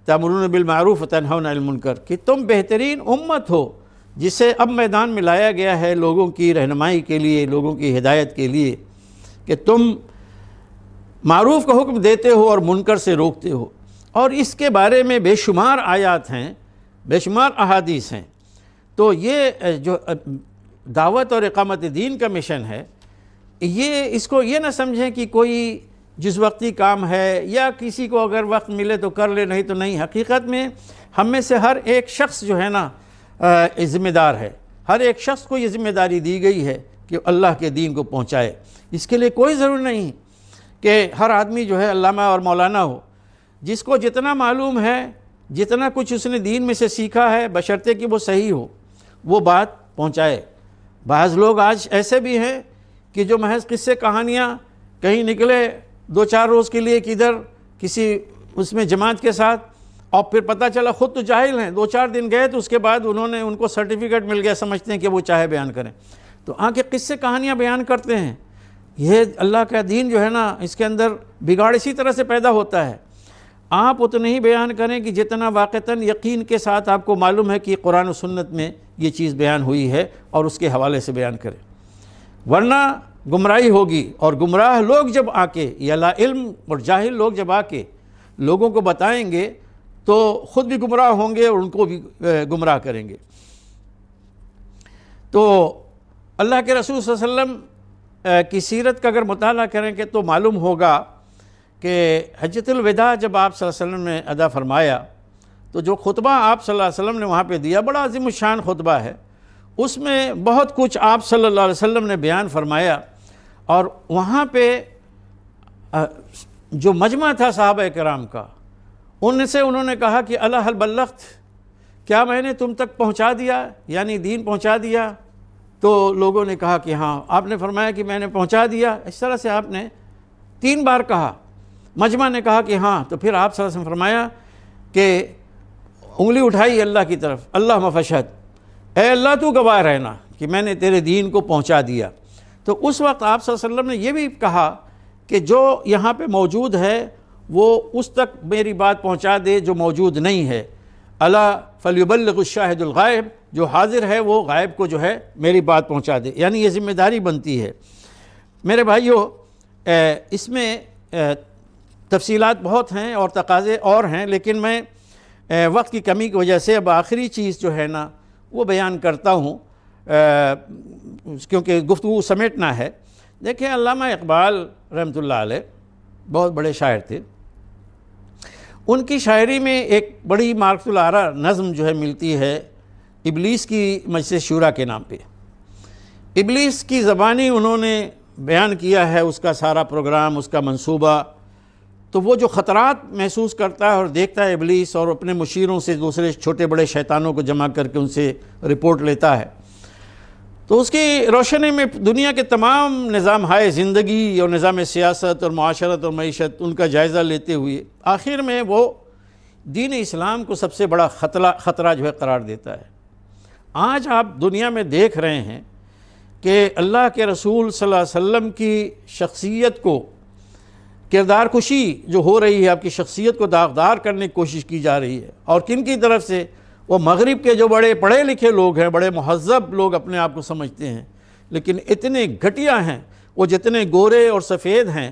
تأمرون بالمعروف وتنہون عن المنکر، کہ تم بہترین امت ہو جسے اب میدان میں لایا گیا ہے لوگوں کی رہنمائی کے لیے، لوگوں کی ہدایت کے لیے، کہ تم معروف کا حکم دیتے ہو اور منکر سے روکتے ہو۔ اور اس کے بارے میں بے شمار آیات ہیں، بے شمار احادیث ہیں۔ تو یہ جو دعوت اور اقامت دین کا مشن ہے، اس کو یہ نہ سمجھیں کہ کوئی جس وقتی کام ہے، یا کسی کو اگر وقت ملے تو کر لے، نہیں تو نہیں۔ حقیقت میں ہم میں سے ہر ایک شخص جو ہے نا ذمہ دار ہے، ہر ایک شخص کو یہ ذمہ داری دی گئی ہے کہ اللہ کے دین کو پہنچائے۔ اس کے لیے کوئی ضروری نہیں کہ ہر آدمی جو ہے علامہ اور مولانا ہو۔ جس کو جتنا معلوم ہے، جتنا کچھ اس نے دین میں سے سیکھا ہے، بشرطے کہ وہ صحیح ہو، وہ بات پہنچائے۔ بعض لوگ آج ایسے بھی ہیں کہ جو محض قصے کہانیاں، کہیں نکلے 2-4 روز کے لیے کدھر کسی اس میں جماعت کے ساتھ، اور پھر پتہ چلا خود تو جاہل ہیں، 2-4 دن گئے تو اس کے بعد ان کو سرٹیفکیٹ مل گیا، سمجھتے ہیں کہ وہ چاہے بیان کریں، تو آ کے قصے کہانیاں بیان کرتے ہیں۔ یہ اللہ کا دین جو ہے نا اس کے اندر بگاڑ اسی طرح سے پیدا ہوتا ہے۔ آپ اتنا ہی بیان کریں کہ جتنا واقعتاً یقین کے ساتھ آپ کو معلوم ہے کہ قرآن و سنت میں یہ چیز بیان ہوئی ہے، اور اس کے حوالے سے بیان کریں، ورنہ گمراہی ہوگی۔ اور گمراہ لوگ جب آ کے، یا لا علم اور جاہل لوگ جب آ کے لوگوں کو بتائیں گے تو خود بھی گمراہ ہوں گے اور ان کو بھی گمراہ کریں گے۔ تو اللہ کے رسول صلی اللہ علیہ وسلم کی سیرت کا اگر مطالعہ کریں گے تو معلوم ہوگا کہ حجۃ الوداع جب آپ صلی اللہ علیہ وسلم نے ادا فرمایا تو جو خطبہ آپ صلی اللہ علیہ وسلم نے وہاں پہ دیا، بڑا عظیم الشان خطبہ ہے۔ اس میں بہت کچھ آپ صلی اللہ علیہ وسلم نے بیان فرمایا، اور وہاں پہ جو مجمع تھا صحابہ کرام کا، ان سے انہوں نے کہا کہ الا هل بلغت، کیا میں نے تم تک پہنچا دیا، یعنی دین پہنچا دیا؟ تو لوگوں نے کہا کہ ہاں۔ آپ نے فرمایا کہ میں نے پہنچا دیا۔ اس طرح سے آپ نے 3 بار کہا۔ مجمع نے کہا کہ ہاں۔ تو پھر آپ صلی اللہ علیہ وسلم فرمایا کہ انگلی اٹھائی اللہ کی طرف، اللہم فاشہد، اے اللہ تو گواہ رہنا کہ میں نے تیرے دین کو پہنچا دیا۔ تو اس وقت آپ صلی اللہ علیہ وسلم نے یہ بھی کہا کہ جو یہاں پہ موجود ہے وہ اس تک میری بات پہنچا دے جو موجود نہیں ہے، الا فلیبلغ الشاہد الغائب، جو حاضر ہے وہ غائب کو جو ہے میری بات پہنچا دے، یعنی یہ ذمہ داری بنتی ہے۔ میرے بھائیو، اس میں تفصیلات بہت ہیں اور تقاضے اور ہیں، لیکن میں وقت کی کمی کی وجہ سے اب آخری چیز جو ہے نا وہ بیان کرتا ہوں، کیونکہ گفتگو سمیٹنا ہے۔ دیکھیں، علامہ اقبال رحمۃ اللہ علیہ بہت بڑے شاعر تھے۔ ان کی شاعری میں ایک بڑی مارکت الآراء نظم جو ہے ملتی ہے ابلیس کی مجلس شورا کے نام پہ۔ ابلیس کی زبانی انہوں نے بیان کیا ہے، اس کا سارا پروگرام، اس کا منصوبہ۔ تو وہ جو خطرات محسوس کرتا ہے اور دیکھتا ہے ابلیس، اور اپنے مشیروں سے دوسرے چھوٹے بڑے شیطانوں کو جمع کر کے ان سے رپورٹ لیتا ہے، تو اس کی روشنی میں دنیا کے تمام نظام ہائے زندگی اور نظام سیاست اور معاشرت اور معیشت، ان کا جائزہ لیتے ہوئے آخر میں وہ دین اسلام کو سب سے بڑا خطرہ جو ہے قرار دیتا ہے۔ آج آپ دنیا میں دیکھ رہے ہیں کہ اللہ کے رسول صلی اللہ علیہ وسلم کی شخصیت کو، کردار کشی جو ہو رہی ہے، آپ کی شخصیت کو داغدار کرنے کی کوشش کی جا رہی ہے، اور کن کی طرف سے؟ وہ مغرب کے جو بڑے پڑھے لکھے لوگ ہیں، بڑے مہذب لوگ اپنے آپ کو سمجھتے ہیں، لیکن اتنے گھٹیا ہیں۔ وہ جتنے گورے اور سفید ہیں،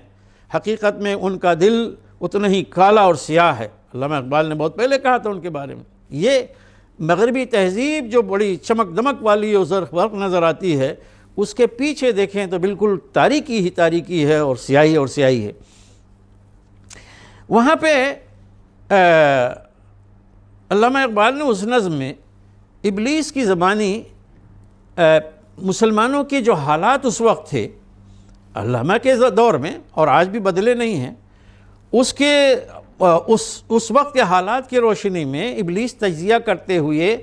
حقیقت میں ان کا دل اتنا ہی کالا اور سیاہ ہے۔ علامہ اقبال نے بہت پہلے کہا تھا ان کے بارے میں۔ یہ مغربی تہذیب جو بڑی چمک دمک والی اور زرق برق نظر آتی ہے، اس کے پیچھے دیکھیں تو بالکل تاریکی ہی تاریکی ہے، اور سیاہی ہے۔ وہاں پہ علامہ اقبال نے اس نظم میں ابلیس کی زبانی مسلمانوں کے جو حالات اس وقت تھے علامہ کے دور میں، اور آج بھی بدلے نہیں ہیں، اس وقت کے حالات کی روشنی میں ابلیس تجزیہ کرتے ہوئے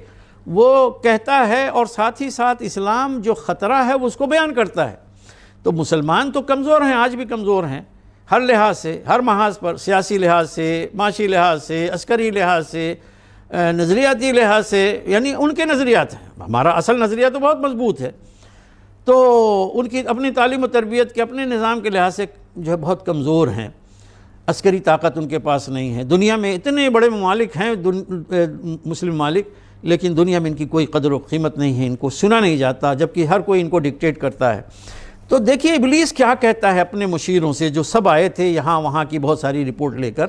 وہ کہتا ہے، اور ساتھ ہی ساتھ اسلام جو خطرہ ہے وہ اس کو بیان کرتا ہے۔ تو مسلمان تو کمزور ہیں، آج بھی کمزور ہیں، ہر لحاظ سے، ہر محاذ پر، سیاسی لحاظ سے، معاشی لحاظ سے، عسکری لحاظ سے، نظریاتی لحاظ سے، یعنی ان کے نظریات ہیں۔ ہمارا اصل نظریہ تو بہت مضبوط ہے، تو ان کی اپنی تعلیم و تربیت کے اپنے نظام کے لحاظ سے جو ہے بہت کمزور ہیں، عسکری طاقت ان کے پاس نہیں ہے۔ دنیا میں اتنے بڑے ممالک ہیں، مسلم ممالک، لیکن دنیا میں ان کی کوئی قدر و قیمت نہیں ہے، ان کو سنا نہیں جاتا، جبکہ ہر کوئی ان کو ڈکٹیٹ کرتا ہے۔ تو دیکھیے ابلیس کیا کہتا ہے اپنے مشیروں سے، جو سب آئے تھے یہاں وہاں کی بہت ساری رپورٹ لے کر۔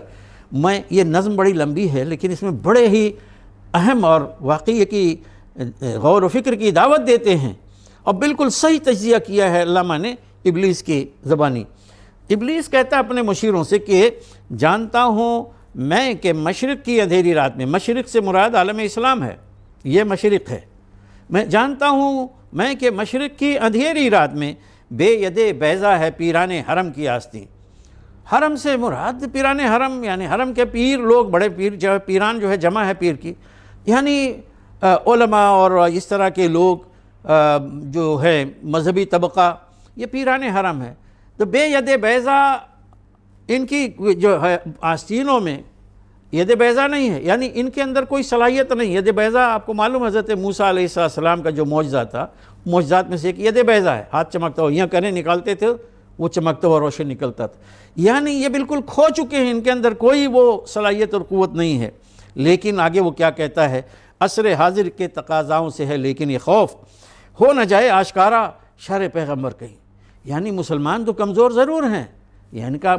میں یہ نظم بڑی لمبی ہے، لیکن اس میں بڑے ہی اہم اور واقعی کی غور و فکر کی دعوت دیتے ہیں، اور بالکل صحیح تجزیہ کیا ہے علامہ نے ابلیس کی زبانی۔ ابلیس کہتا ہے اپنے مشیروں سے کہ جانتا ہوں میں کہ مشرق کی اندھیری رات میں، مشرق سے مراد عالم اسلام ہے، یہ مشرق ہے، میں جانتا ہوں میں کہ مشرق کی اندھیری رات میں بے ید بیضا ہے پیران حرم کی آستین۔ حرم سے مراد پیران حرم، یعنی حرم کے پیر لوگ، بڑے پیر جو ہے، پیران جو ہے جمع ہے پیر کی، یعنی علماء اور اس طرح کے لوگ جو ہے مذہبی طبقہ، یہ پیران حرم ہے۔ تو بے ید بیضا، ان کی جو ہے آستینوں میں ید بیضا نہیں ہے، یعنی ان کے اندر کوئی صلاحیت نہیں۔ ید بیضا آپ کو معلوم، حضرت موسیٰ علیہ السلام کا جو معجزہ تھا، معجزات میں سے ایک ید بیضا ہے، ہاتھ چمکتا ہوا، یہاں کریں نکالتے تھے وہ چمکتا ہوا روشن نکلتا تھا، یعنی یہ بالکل کھو چکے ہیں، ان کے اندر کوئی وہ صلاحیت اور قوت نہیں ہے۔ لیکن آگے وہ کیا کہتا ہے؟ عصر حاضر کے تقاضاؤں سے ہے لیکن یہ خوف، ہو نہ جائے آشکارا شر پیغمبر کہیں۔ یعنی مسلمان تو کمزور ضرور ہیں، یعنی ان کا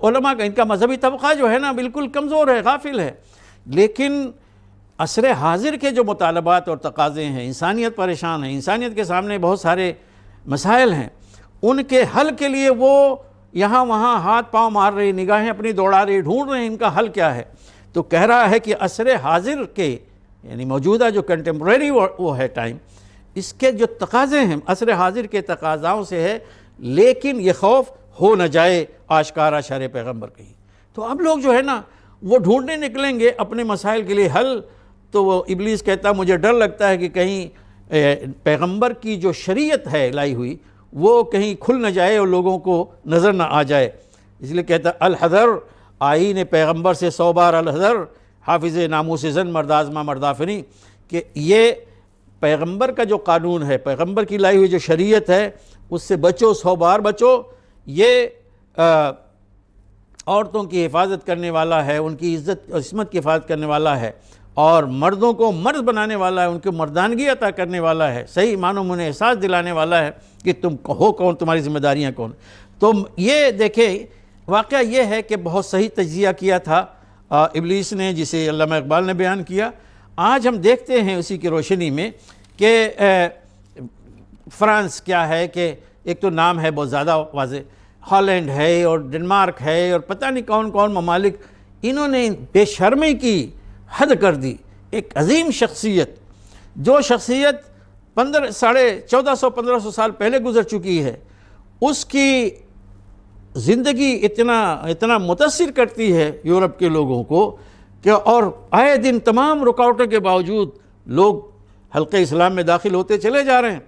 علماء کا، ان کا مذہبی طبقہ جو ہے نا بالکل کمزور ہے، غافل ہے، لیکن عصر حاضر کے جو مطالبات اور تقاضے ہیں، انسانیت پریشان ہے، انسانیت کے سامنے بہت سارے مسائل ہیں، ان کے حل کے لیے وہ یہاں وہاں ہاتھ پاؤں مار رہے، نگاہیں اپنی دوڑا رہے، ڈھونڈ رہے ہیں ان کا حل کیا ہے۔ تو کہہ رہا ہے کہ عصر حاضر کے، یعنی موجودہ جو کنٹمپریری وہ ہے ٹائم، اس کے جو تقاضے ہیں عصر حاضر کے تقاضاؤں سے ہے، لیکن یہ خوف ہو نہ جائے آشکارا شرع پیغمبر کہیں۔ تو اب لوگ جو ہے نا وہ ڈھونڈنے نکلیں گے اپنے مسائل کے لیے حل، تو وہ ابلیس کہتا مجھے ڈر لگتا ہے کہ کہیں پیغمبر کی جو شریعت ہے لائی ہوئی وہ کہیں کھل نہ جائے اور لوگوں کو نظر نہ آ جائے، اس لیے کہتا الحذر، آئین پیغمبر سے 100 بار الحذر، حافظ ناموس زن مرد آزما مرد آفریں، کہ یہ پیغمبر کا جو قانون ہے، پیغمبر کی لائی ہوئی جو شریعت ہے اس سے بچو، 100 بار بچو۔ یہ عورتوں کی حفاظت کرنے والا ہے، ان کی عزت اور عصمت کی حفاظت کرنے والا ہے، اور مردوں کو مرد بنانے والا ہے، ان کو مردانگی عطا کرنے والا ہے، صحیح معنوں میں انہیں احساس دلانے والا ہے کہ تم ہو کون، تمہاری ذمہ داریاں کون۔ تو یہ دیکھیں واقعہ یہ ہے کہ بہت صحیح تجزیہ کیا تھا ابلیس نے، جسے علامہ اقبال نے بیان کیا۔ آج ہم دیکھتے ہیں اسی کی روشنی میں کہ فرانس کیا ہے کہ ایک تو نام ہے بہت زیادہ واضح، ہالینڈ ہے اور ڈنمارک ہے اور پتہ نہیں کون کون ممالک، انہوں نے بے شرمی کی حد کر دی۔ ایک عظیم شخصیت، جو شخصیت 1400-1500 سال پہلے گزر چکی ہے، اس کی زندگی اتنا متاثر کرتی ہے یورپ کے لوگوں کو کہ اور آئے دن تمام رکاوٹوں کے باوجود لوگ حلقہ اسلام میں داخل ہوتے چلے جا رہے ہیں،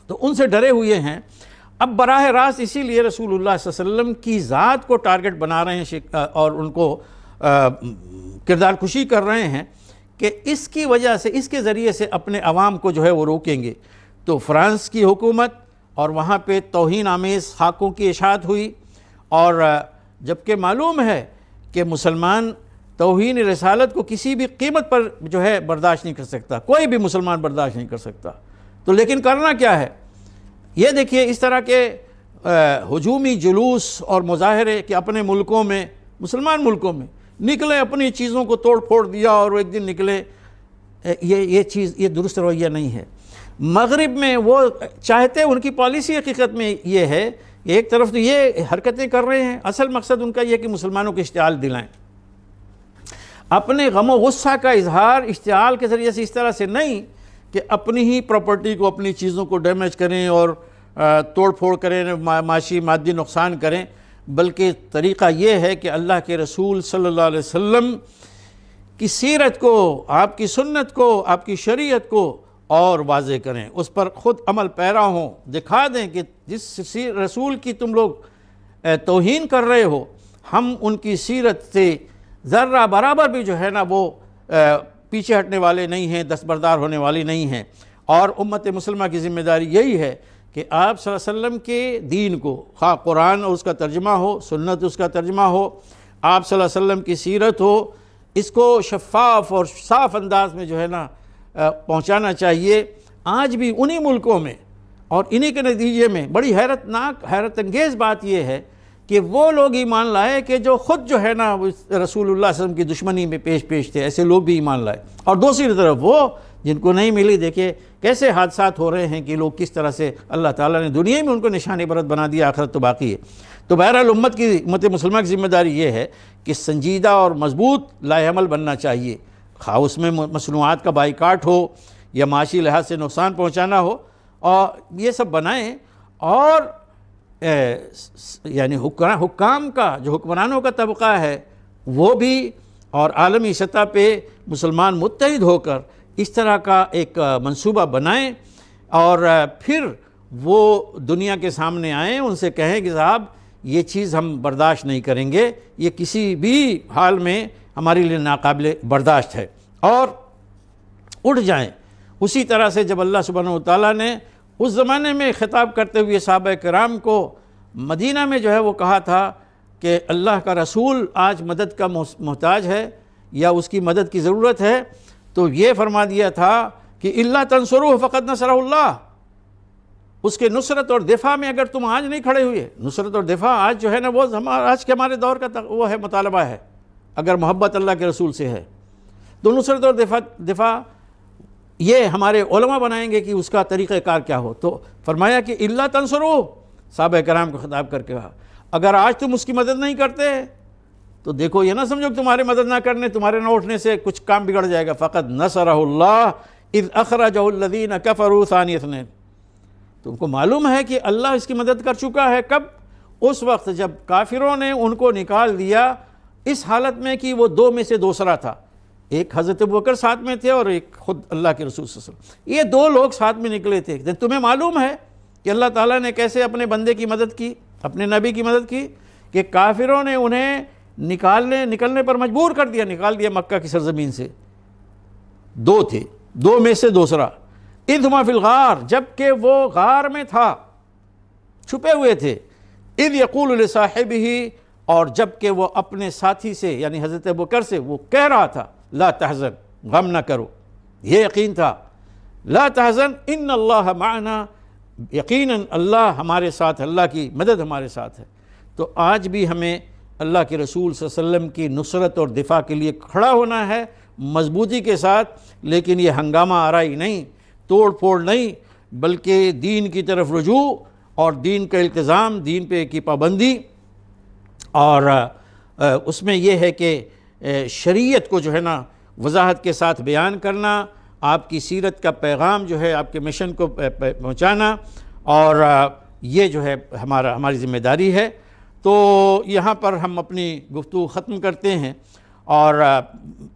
تو ان سے ڈرے ہوئے ہیں۔ اب براہ راست اسی لیے رسول اللہ صلی اللہ علیہ وسلم کی ذات کو ٹارگٹ بنا رہے ہیں اور ان کو کردار کشی کر رہے ہیں کہ اس کی وجہ سے، اس کے ذریعے سے اپنے عوام کو جو ہے وہ روکیں گے۔ تو فرانس کی حکومت اور وہاں پہ توہین آمیز خاکوں کی اشاعت ہوئی، اور جبکہ معلوم ہے کہ مسلمان توہین رسالت کو کسی بھی قیمت پر جو ہے برداشت نہیں کر سکتا، کوئی بھی مسلمان برداشت نہیں کر سکتا، تو لیکن کرنا کیا ہے؟ یہ دیکھیے اس طرح کے ہجومی جلوس اور مظاہرے کہ اپنے ملکوں میں، مسلمان ملکوں میں نکلے، اپنی چیزوں کو توڑ پھوڑ دیا اور ایک دن نکلے، یہ درست رویہ نہیں ہے۔ مغرب میں وہ چاہتے، ان کی پالیسی حقیقت میں یہ ہے، ایک طرف تو یہ حرکتیں کر رہے ہیں، اصل مقصد ان کا یہ کہ مسلمانوں کو اشتعال دلائیں، اپنے غم و غصہ کا اظہار اشتعال کے ذریعے سے اس طرح سے نہیں کہ اپنی ہی پراپرٹی کو، اپنی چیزوں کو ڈیمیج کریں اور توڑ پھوڑ کریں، معاشی مادی نقصان کریں، بلکہ طریقہ یہ ہے کہ اللہ کے رسول صلی اللہ علیہ وسلم کی سیرت کو، آپ کی سنت کو، آپ کی شریعت کو اور واضح کریں، اس پر خود عمل پیرا ہوں، دکھا دیں کہ جس رسول کی تم لوگ توہین کر رہے ہو، ہم ان کی سیرت سے ذرہ برابر بھی جو ہے نا وہ پیچھے ہٹنے والے نہیں ہیں، دستبردار ہونے والی نہیں ہیں۔ اور امت مسلمہ کی ذمہ داری یہی ہے کہ آپ صلی اللہ علیہ وسلم کے دین کو، خواہ قرآن اور اس کا ترجمہ ہو، سنت اس کا ترجمہ ہو، آپ صلی اللہ علیہ وسلم کی سیرت ہو، اس کو شفاف اور صاف انداز میں جو ہے نا پہنچانا چاہیے۔ آج بھی انہی ملکوں میں اور انہی کے نتیجے میں بڑی حیرت انگیز بات یہ ہے کہ وہ لوگ ایمان لائے کہ جو خود جو ہے نا رسول اللہ صلی اللہ علیہ وسلم کی دشمنی میں پیش تھے، ایسے لوگ بھی ایمان لائے، اور دوسری طرف وہ جن کو نہیں ملی، دیکھیں کیسے حادثات ہو رہے ہیں کہ لوگ کس طرح سے اللہ تعالیٰ نے دنیا میں ان کو نشان عبرت بنا دیا، آخرت تو باقی ہے۔ تو بہرحال امت مسلمہ کی ذمہ داری یہ ہے کہ سنجیدہ اور مضبوط لائحہ عمل بننا چاہیے، خواہ اس میں مصنوعات کا بائیکاٹ ہو یا معاشی لحاظ سے نقصان پہنچانا ہو، اور یہ سب بنائیں، اور یعنی حکام کا، جو حکمرانوں کا طبقہ ہے وہ بھی، اور عالمی سطح پہ مسلمان متحد ہو کر اس طرح کا ایک منصوبہ بنائیں، اور پھر وہ دنیا کے سامنے آئیں، ان سے کہیں کہ صاحب یہ چیز ہم برداشت نہیں کریں گے، یہ کسی بھی حال میں ہمارے لیے ناقابل برداشت ہے، اور اٹھ جائیں۔ اسی طرح سے جب اللہ سبحانہ وتعالیٰ نے اس زمانے میں خطاب کرتے ہوئے صحابہ کرام کو مدینہ میں جو ہے وہ کہا تھا کہ اللہ کا رسول آج مدد کا محتاج ہے یا اس کی مدد کی ضرورت ہے، تو یہ فرما دیا تھا کہ اللہ تنصروہ فقد نصرہ اللہ، اس کے نصرت اور دفاع میں اگر تم آج نہیں کھڑے ہوئے، نصرت اور دفاع آج جو ہے نا وہ آج کے ہمارے دور کا وہ ہے، مطالبہ ہے، اگر محبت اللہ کے رسول سے ہے تو نصرت اور دفاع یہ ہمارے علماء بنائیں گے کہ اس کا طریقہ کار کیا ہو۔ تو فرمایا کہ اللہ تنصروہ، صحابہ کرام کو خطاب کر کے کہا اگر آج تم اس کی مدد نہیں کرتے تو دیکھو یہ نہ سمجھو کہ تمہارے مدد نہ کرنے، تمہارے نہ اٹھنے سے کچھ کام بگڑ جائے گا، فقط نصرہ اللہ، اذ اخرجہ الذین کفروا ثانی اثنین، تم کو معلوم ہے کہ اللہ اس کی مدد کر چکا ہے کب؟ اس وقت جب کافروں نے ان کو نکال دیا اس حالت میں کہ وہ دو میں سے دوسرا تھا، ایک حضرت ابوبکر ساتھ میں تھے اور ایک خود اللہ کے رسول صلی اللہ علیہ وسلم، یہ دو لوگ ساتھ میں نکلے تھے۔ تمہیں معلوم ہے کہ اللہ تعالیٰ نے کیسے اپنے بندے کی مدد کی، اپنے نبی کی مدد کی، کہ کافروں نے انہیں نکلنے پر مجبور کر دیا، نکال دیا مکہ کی سرزمین سے۔ دو تھے، دو میں سے دوسرا۔ اذ ہما فی الغار، جبکہ وہ غار میں تھا، چھپے ہوئے تھے۔ اذ یقول لصاحبہ، اور جبکہ وہ اپنے ساتھی سے یعنی حضرت ابوبکر سے وہ کہہ رہا تھا لا تحزن، غم نہ کرو، یہ یقین تھا، لا تحزن ان اللہ معنا، یقیناً اللہ ہمارے ساتھ، اللہ کی مدد ہمارے ساتھ ہے۔ تو آج بھی ہمیں اللہ کے رسول صلی اللہ علیہ وسلم کی نصرت اور دفاع کے لیے کھڑا ہونا ہے مضبوطی کے ساتھ، لیکن یہ ہنگامہ آرائی نہیں، توڑ پھوڑ نہیں، بلکہ دین کی طرف رجوع اور دین کا التزام، دین پہ کی پابندی، اور اس میں یہ ہے کہ شریعت کو جو ہے نا وضاحت کے ساتھ بیان کرنا، آپ کی سیرت کا پیغام جو ہے آپ کے مشن کو پہنچانا، اور یہ جو ہے ہماری ذمہ داری ہے۔ تو یہاں پر ہم اپنی گفتگو ختم کرتے ہیں، اور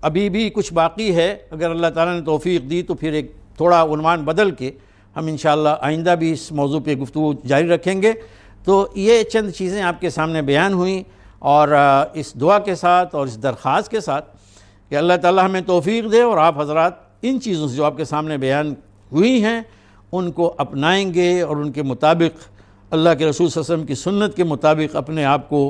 ابھی بھی کچھ باقی ہے، اگر اللہ تعالیٰ نے توفیق دی تو پھر ایک تھوڑا عنوان بدل کے ہم انشاءاللہ آئندہ بھی اس موضوع پہ گفتگو جاری رکھیں گے۔ تو یہ چند چیزیں آپ کے سامنے بیان ہوئیں، اور اس دعا کے ساتھ اور اس درخواست کے ساتھ کہ اللہ تعالیٰ ہمیں توفیق دے، اور آپ حضرات ان چیزوں سے جو آپ کے سامنے بیان ہوئی ہیں ان کو اپنائیں گے، اور ان کے مطابق اللہ کے رسول صلی اللہ علیہ وسلم کی سنت کے مطابق اپنے آپ کو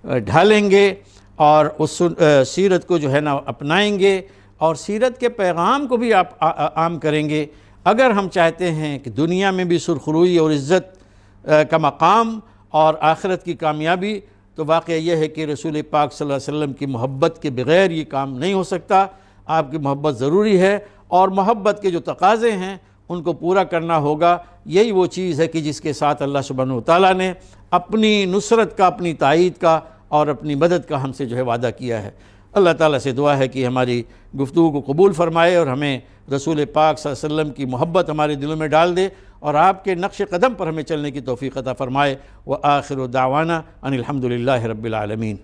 ڈھالیں گے، اور اس سیرت کو جو ہے نا اپنائیں گے، اور سیرت کے پیغام کو بھی آپ عام کریں گے۔ اگر ہم چاہتے ہیں کہ دنیا میں بھی سرخروئی اور عزت کا مقام اور آخرت کی کامیابی، تو واقعہ یہ ہے کہ رسول پاک صلی اللہ علیہ وسلم کی محبت کے بغیر یہ کام نہیں ہو سکتا۔ آپ کی محبت ضروری ہے، اور محبت کے جو تقاضے ہیں ان کو پورا کرنا ہوگا۔ یہی وہ چیز ہے کہ جس کے ساتھ اللہ سبحانہ وتعالیٰ نے اپنی نصرت کا، اپنی تائید کا اور اپنی مدد کا ہم سے جو ہے وعدہ کیا ہے۔ اللہ تعالیٰ سے دعا ہے کہ ہماری گفتگو کو قبول فرمائے، اور ہمیں رسول پاک صلی اللہ علیہ وسلم کی محبت ہمارے دلوں میں ڈال دے، اور آپ کے نقش قدم پر ہمیں چلنے کی توفیق عطا فرمائے۔ وآخر دعوانا ان الحمد للہ رب العالمین۔